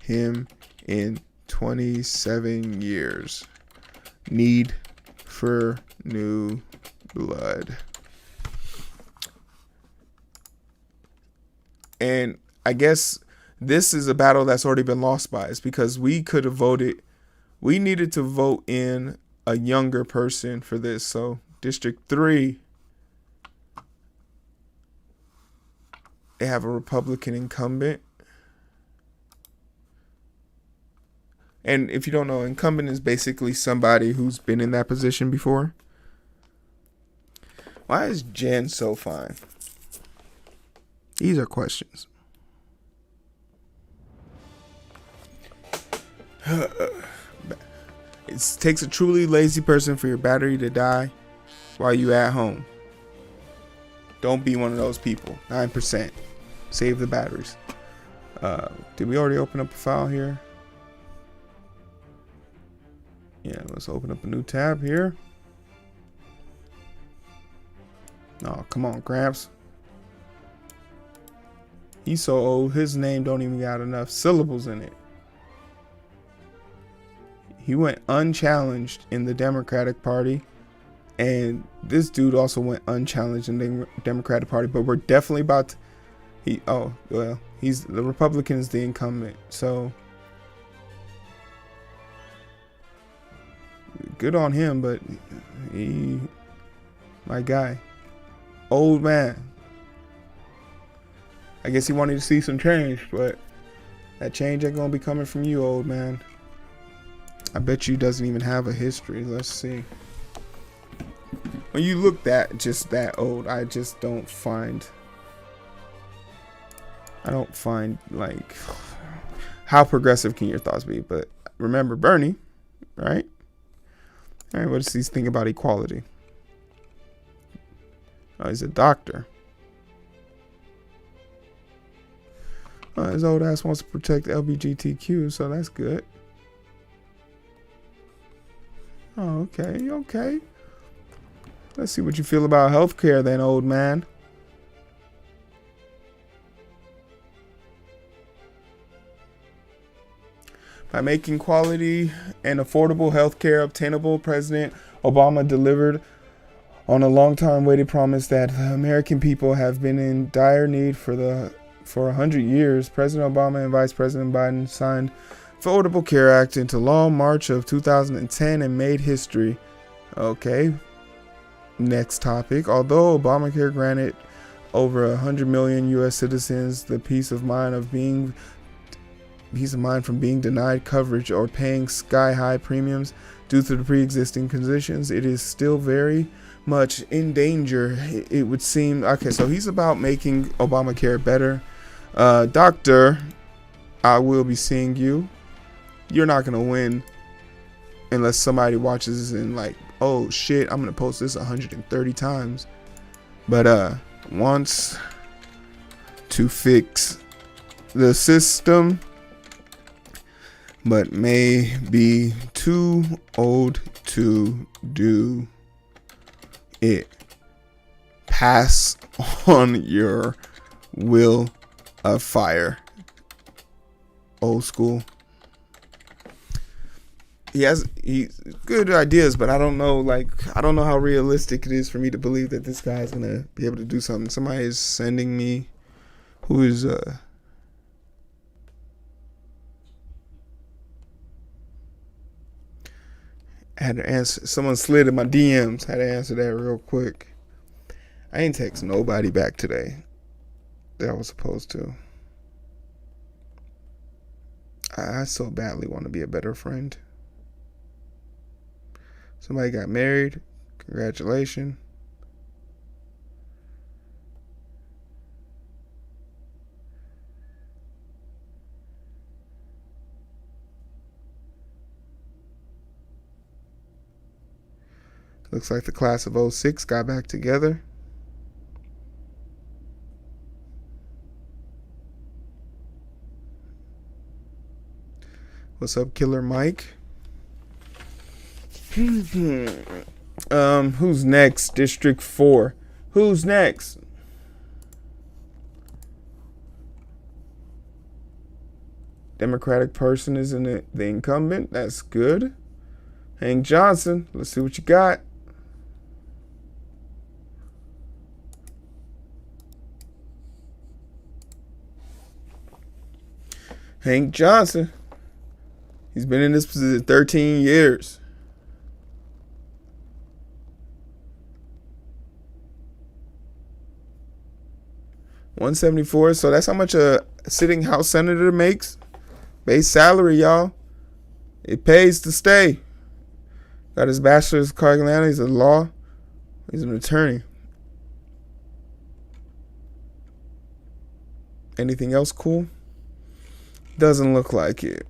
him in 27 years. Need for new blood. And I guess this is a battle that's already been lost by us, because we could have voted. We needed to vote in a younger person for this. So District 3, they have a Republican incumbent. And if you don't know, incumbent is basically somebody who's been in that position before. Why is Jen so fine? These are questions. It takes a truly lazy person for your battery to die while you at home. Don't be one of those people. 9%. Save the batteries. Did we already open up a file here? Yeah, let's open up a new tab here. Oh, come on, Gramps. He's so old, his name don't even got enough syllables in it. He went unchallenged in the Democratic Party, and this dude also went unchallenged in the Democratic Party, but we're definitely about to, the Republican is the incumbent, so good on him, but my guy, old man. I guess he wanted to see some change, but that change ain't gonna be coming from you, old man. I bet you doesn't even have a history. Let's see. When you look just that old, I just don't find. Like, how progressive can your thoughts be? But remember Bernie, right? All right, what does he think about equality? Oh, he's a doctor. His old ass wants to protect LGBTQ, so that's good. Oh, okay. Let's see what you feel about healthcare then, old man. By making quality and affordable healthcare obtainable, President Obama delivered on a long-time waited promise that the American people have been in dire need for 100 years. President Obama and Vice President Biden signed Affordable Care Act into law March of 2010 and made history. Okay. Next topic. Although Obamacare granted over 100 million U.S. citizens the peace of mind from being denied coverage or paying sky-high premiums due to the pre-existing conditions, it is still very much in danger, it would seem. Okay, so he's about making Obamacare better. Doctor, I will be seeing you. You're not gonna win unless somebody watches and like, oh shit, I'm gonna post this 130 times. But wants to fix the system, but may be too old to do it. Pass on your will of fire. Old school. He's good ideas, but I don't know how realistic it is for me to believe that this guy's gonna be able to do something. Somebody is sending me who is had to answer. Someone slid in my DMs. Had to answer that real quick. I ain't text nobody back today that I was supposed to. I so badly want to be a better friend. Somebody got married. Congratulations. Looks like the class of 06 got back together. What's up, Killer Mike? Who's next? District 4. Who's next? Democratic person is in the incumbent. That's good. Hank Johnson. Let's see what you got. Hank Johnson. He's been in this position 13 years. $174. So that's how much a sitting House senator makes. Base salary, y'all. It pays to stay. Got his bachelor's in Carolina. He's a law. He's an attorney. Anything else cool? Doesn't look like it.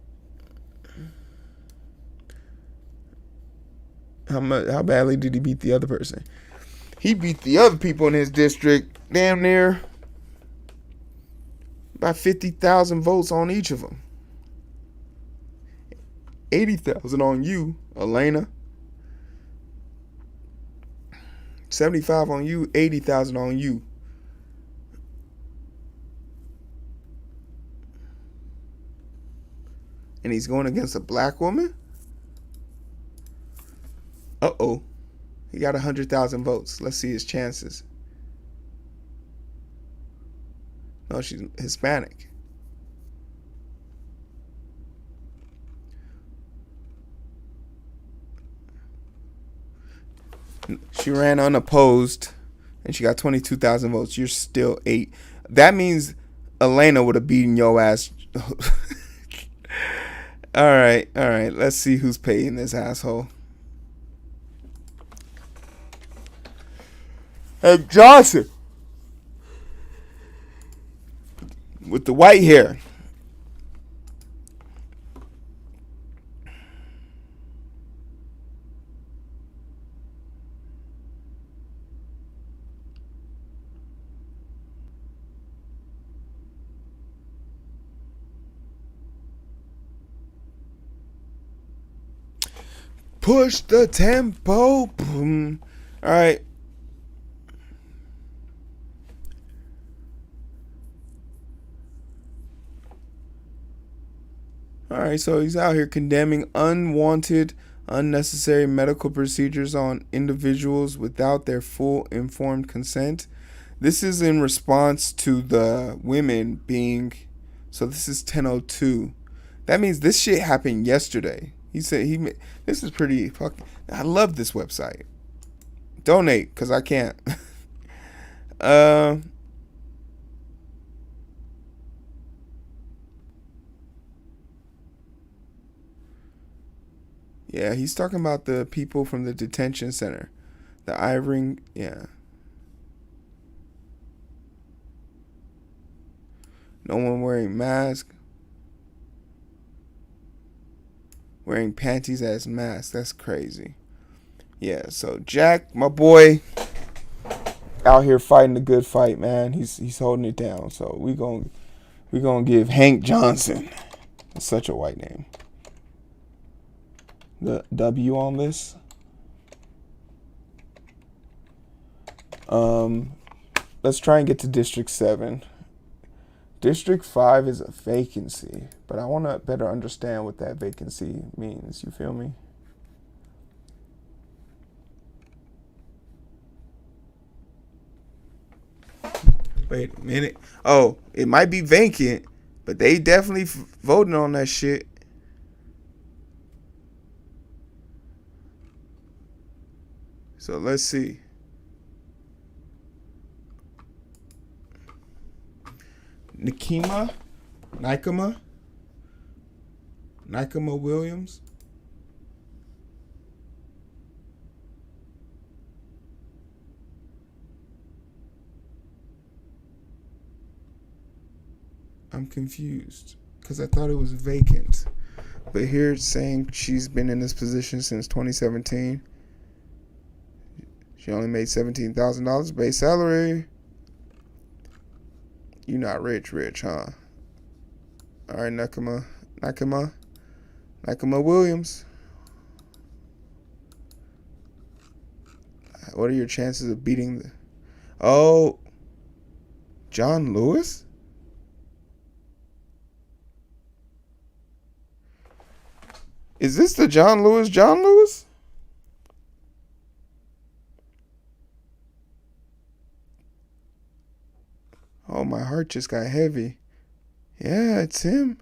How badly did he beat the other person? He beat the other people in his district damn near by 50,000 votes on each of them. 80,000 on you, Elena. 75 on you, 80,000 on you. And he's going against a black woman? Uh-oh. He got 100,000 votes. Let's see his chances. No, she's Hispanic. She ran unopposed, and she got 22,000 votes. You're still 8. That means Elena would have beaten your ass. All right. Let's see who's paying this asshole. Hey, Johnson. With the white hair. Push the tempo. Boom. All right. Alright, so he's out here condemning unwanted, unnecessary medical procedures on individuals without their full informed consent. This is in response to the women being... So this is 10:02. That means this shit happened yesterday. He said this is pretty fucking... I love this website. Donate, because I can't. Yeah, he's talking about the people from the detention center. The Ivory, yeah. No one wearing mask. Wearing panties as masks. That's crazy. Yeah, so Jack, my boy, out here fighting the good fight, man. He's holding it down. So we gonna give Hank Johnson. It's such a white name. The W on this. Let's try and get to District 7. District 5 is a vacancy, but I want to better understand what that vacancy means. You feel me? Wait a minute. Oh, it might be vacant, but they definitely voting on that shit. So let's see. Nikema Williams. I'm confused because I thought it was vacant. But here it's saying she's been in this position since 2017. She only made $17,000 base salary. You not rich, huh? All right, Nikema Williams. What are your chances of beating the... Oh, John Lewis? Is this the John Lewis? Oh, my heart just got heavy. Yeah, it's him.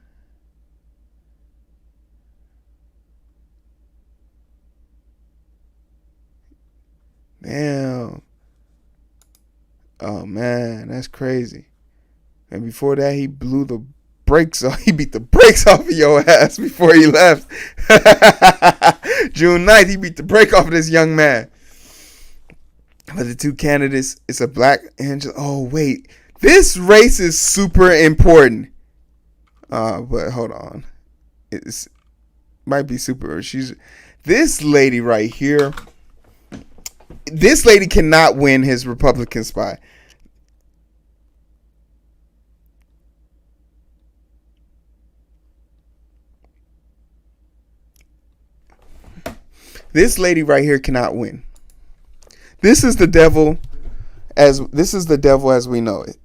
Damn. Oh, man, that's crazy. And before that, he blew the brakes off. He beat the brakes off of your ass before he left. June 9th, he beat the brake off of this young man. But the two candidates, it's a black Angela. Oh, wait. This race is super important. But hold on. It might be super. This lady right here. This lady cannot win his Republican spot. This lady right here cannot win. This is the devil as we know it.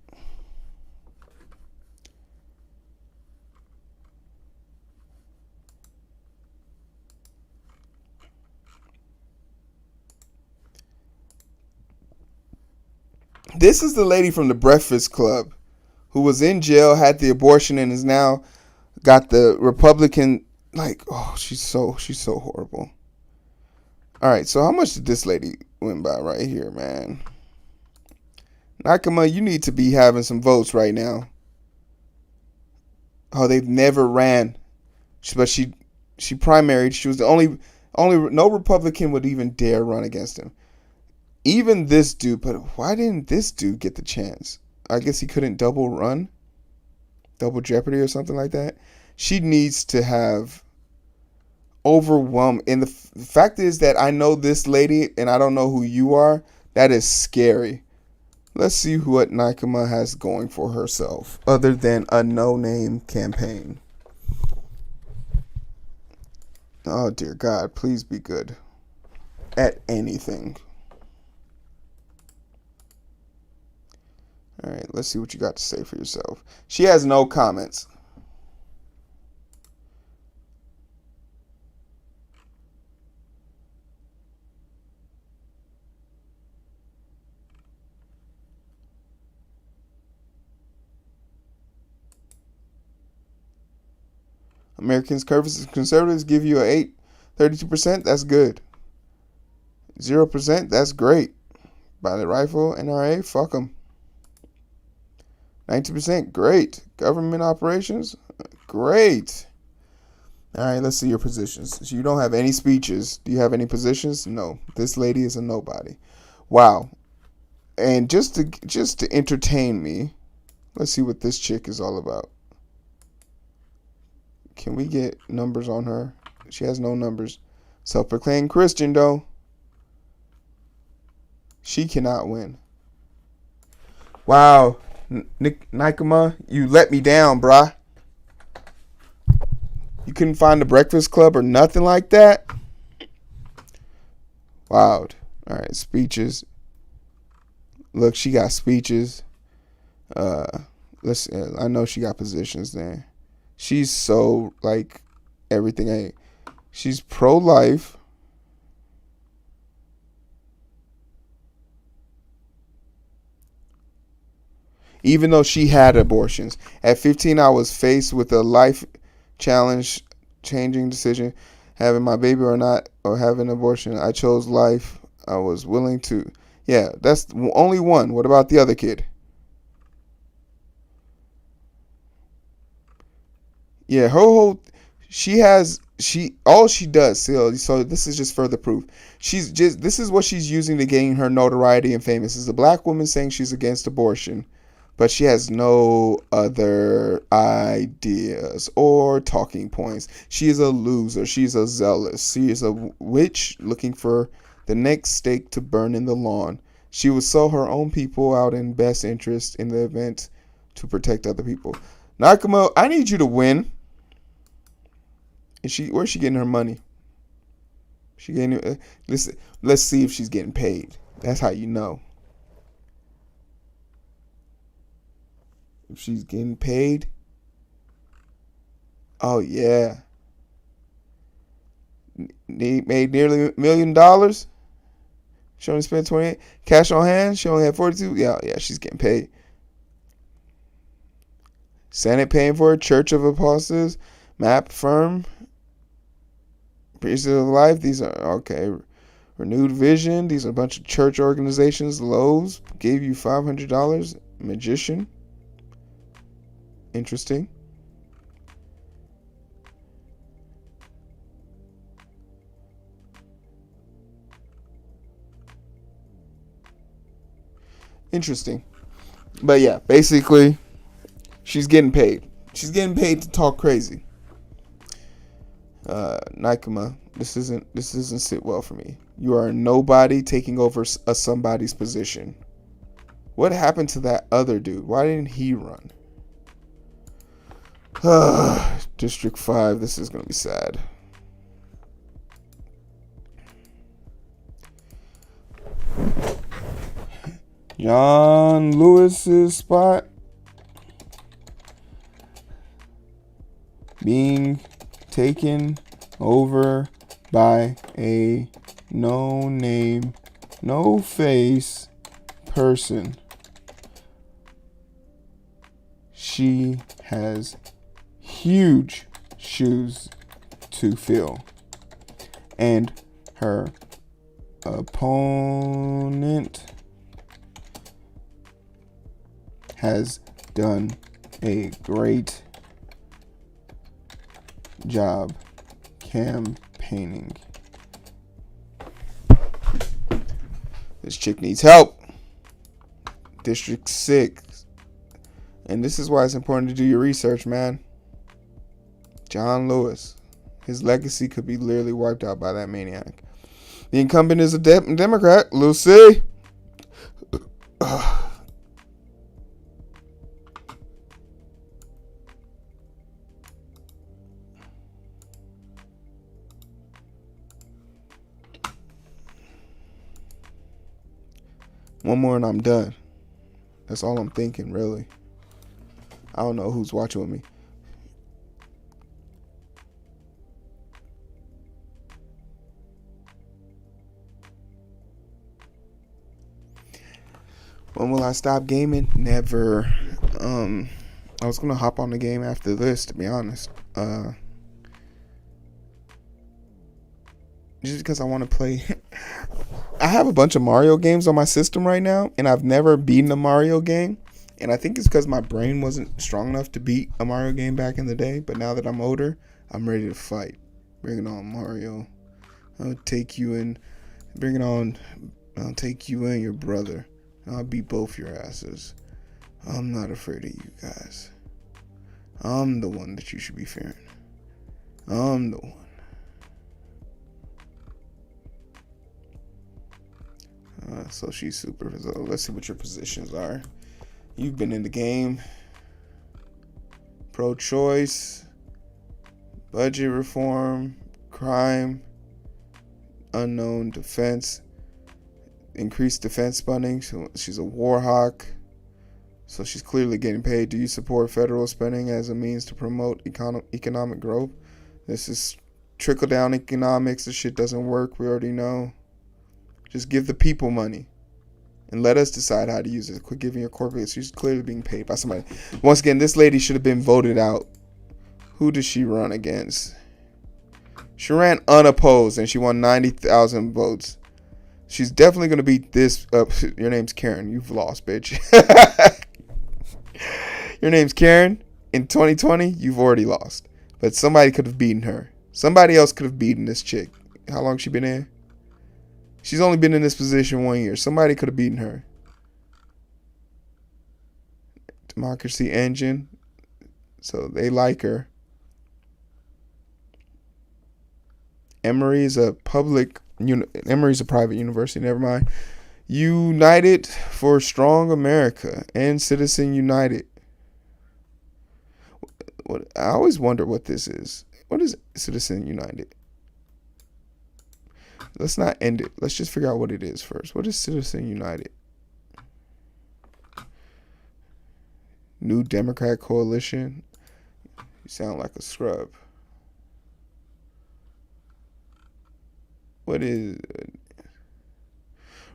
This is the lady from the Breakfast Club who was in jail, had the abortion, and is now got the Republican, like, oh, she's so horrible. All right, so how much did this lady win by right here, man? Nakama, you need to be having some votes right now. Oh, they've never ran, but she primaried. She was the only no Republican would even dare run against him. Even this dude, but why didn't this dude get the chance? I guess he couldn't double jeopardy or something like that. She needs to have overwhelmed. And the fact is that I know this lady and I don't know who you are. That is scary. Let's see what Nakama has going for herself other than a no-name campaign. Oh, dear God, please be good at anything. All right, let's see what you got to say for yourself. She has no comments. Americans conservatives give you a 32%. That's good. 0%. That's great. Buy the rifle, NRA. Fuck them. 90%, great. Government operations, great. All right, let's see your positions. So you don't have any speeches. Do you have any positions? No. This lady is a nobody. Wow. And just to entertain me, Let's see what this chick is all about. Can we get numbers on her? She has no numbers. Self-proclaimed Christian, though. She cannot win. Wow. Nikema, you let me down, bruh. You couldn't find the Breakfast Club or nothing like that? Wow. All right, speeches. Look, she got speeches. I know she got positions there. She's so like everything. She's pro-life. Even though she had abortions. At 15, I was faced with a life challenge, changing decision, having my baby or not, or having an abortion. I chose life. I was willing to. Yeah, that's only one. What about the other kid? Yeah, her whole, all she does. So this is just further proof. This is what she's using to gain her notoriety and famous. Is a black woman saying she's against abortion, but she has no other ideas or talking points. She is a loser. She's a zealous. She is a witch looking for the next stake to burn in the lawn. She would sell her own people out in best interest in the event to protect other people. Nakamo, I need you to win. Where's she getting her money? She getting let's see if she's getting paid. That's how you know. If she's getting paid. Oh yeah. Made nearly $1 million. She only spent 28. Cash on hand. She only had 42. Yeah, she's getting paid. Senate paying for it. Church of Apostles. Map firm. Priesthood of Life. These are okay. Renewed Vision. These are a bunch of church organizations. Lowe's gave you $500. Magician. Interesting. Interesting. But yeah, basically, she's getting paid. She's getting paid to talk crazy. Nikema, this doesn't sit well for me. You are nobody taking over a somebody's position. What happened to that other dude? Why didn't he run? District 5, this is going to be sad. John Lewis's spot being taken over by a no-name, no-face person. She has huge shoes to fill, and her opponent has done a great job campaigning. This chick needs help. District 6. And this is why it's important to do your research, man. John Lewis. His legacy could be literally wiped out by that maniac. The incumbent is a Democrat, Lucy. One more and I'm done. That's all I'm thinking, really. I don't know who's watching with me. When will I stop gaming? Never. I was gonna hop on the game after this, to be honest. Just because I want to play. I have a bunch of Mario games on my system right now, and I've never beaten a Mario game. And I think it's because my brain wasn't strong enough to beat a Mario game back in the day. But now that I'm older, I'm ready to fight. Bring it on, Mario. I'll take you in. Bring it on. I'll take you and your brother. I'll beat both your asses. I'm not afraid of you guys. I'm the one that you should be fearing. I'm the one. So she's super. So let's see what your positions are. You've been in the game. Pro-choice, budget reform, crime, unknown, defense, increased defense funding. So she's a war hawk. So she's clearly getting paid. Do you support federal spending as a means to promote economic growth? This is trickle-down economics. This shit doesn't work. We already know. Just give the people money and let us decide how to use it. Quit giving your corporate. She's clearly being paid by somebody. Once again, this lady should have been voted out. Who does she run against? She ran unopposed and she won 90,000 votes. She's definitely going to beat this up. Your name's Karen. You've lost, bitch. Your name's Karen. In 2020, you've already lost. But somebody could have beaten her. Somebody else could have beaten this chick. How long has she been in? She's only been in this position 1 year. Somebody could have beaten her. Democracy engine. So they like her. Emory's a private university. Never mind. United for Strong America and Citizen United. I always wonder what this is. What is Citizen United? Let's not end it. Let's just figure out what it is first. What is Citizen United? New Democrat Coalition. You sound like a scrub. What is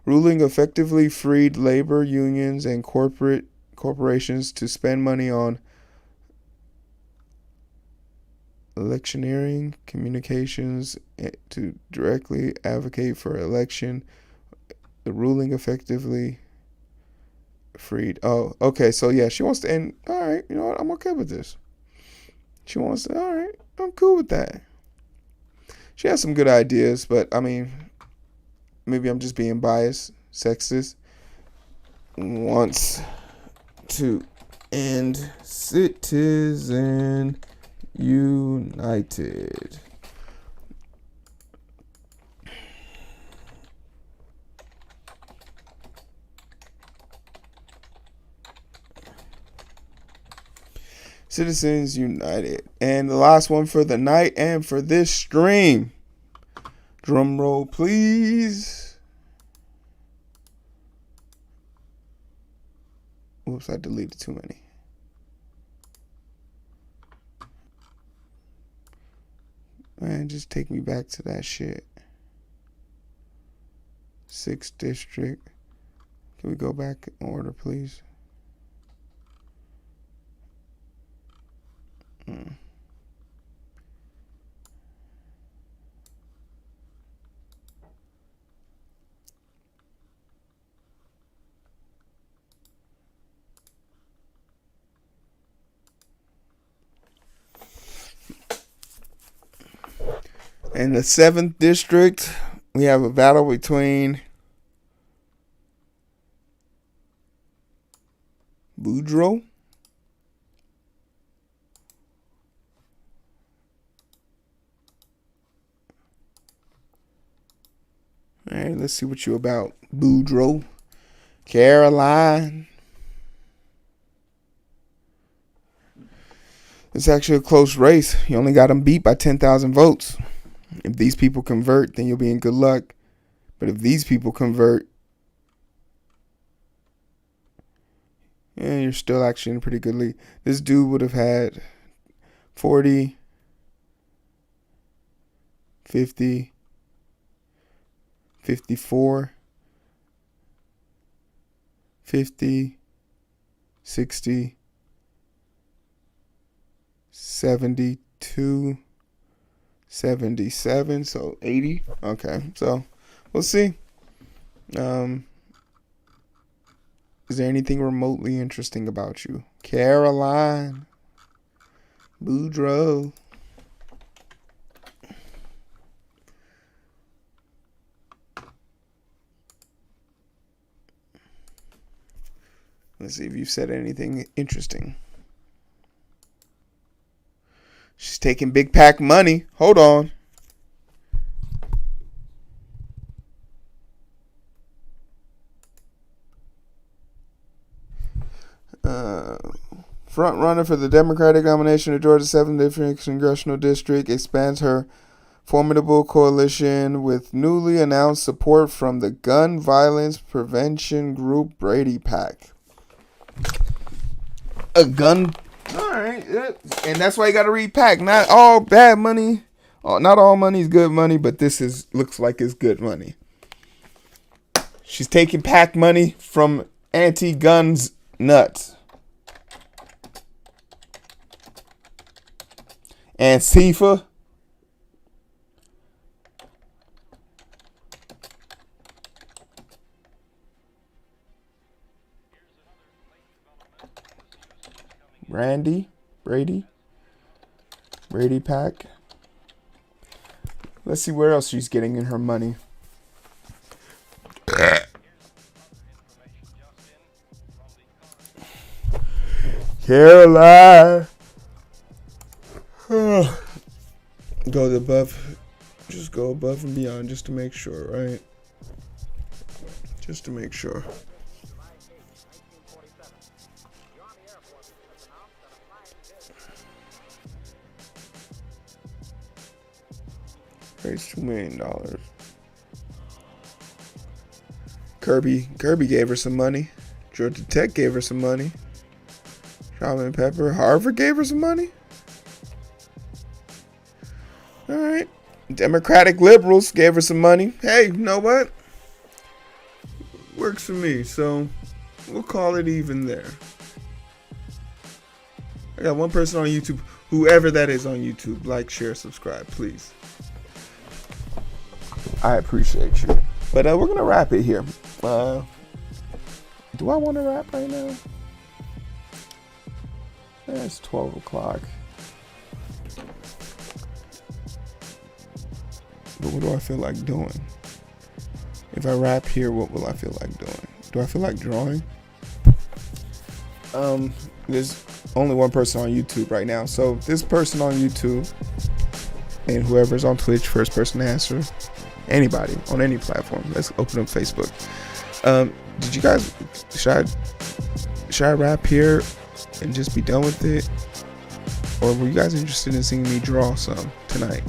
ruling effectively freed labor unions and corporations to spend money on electioneering communications to directly advocate for election. The ruling effectively freed. Oh, okay. So yeah, she wants to end. All right. You know what? I'm okay with this. She wants to. All right. I'm cool with that. She has some good ideas, but I mean, maybe I'm just being biased, sexist. Wants to end Citizen United. Citizens United. And the last one for the night and for this stream. Drum roll, please. Whoops, I deleted too many. Man, just take me back to that shit. 6th district. Can we go back in order, please? In the 7th district, we have a battle between Boudreaux All right, let's see what you about, Boudreaux. Caroline. It's actually a close race. You only got them beat by 10,000 votes. If these people convert, then you'll be in good luck. But if these people convert, yeah, you're still actually in a pretty good lead. This dude would have had 40, 50, 54, 50, 60, 72, 77, so 80. Okay, so we'll see. Is there anything remotely interesting about you? Caroline Boudreaux. Let's see if you said anything interesting. She's taking big pack money. Hold on. Front runner for the Democratic nomination of Georgia's 7th Different Congressional District expands her formidable coalition with newly announced support from the gun violence prevention group Brady PAC. A gun. All right. And that's why you got to read PAC. Not all bad money. Not all money is good money, but this looks like it's good money. She's taking PAC money from anti-guns nuts. Antifa. Brady PAC. Let's see where else she's getting in her money. Caroline. Just go above and beyond just to make sure, right? Just to make sure. Raised $2 million. Kirby gave her some money. Georgia Tech gave her some money. Salt and Pepper. Harvard gave her some money. All right. Democratic liberals gave her some money. Hey, you know what? Works for me, so we'll call it even there. I got one person on YouTube. Whoever that is on YouTube, like, share, subscribe, please. I appreciate you. But we're going to wrap it here. Do I want to wrap right now? It's 12 o'clock. But what do I feel like doing? If I rap here, what will I feel like doing? Do I feel like drawing? There's only one person on YouTube right now. So this person on YouTube and whoever's on Twitch, first person to answer. Anybody on any platform. Let's open up Facebook. Did you guys, should I rap here and just be done with it? Or were you guys interested in seeing me draw some tonight?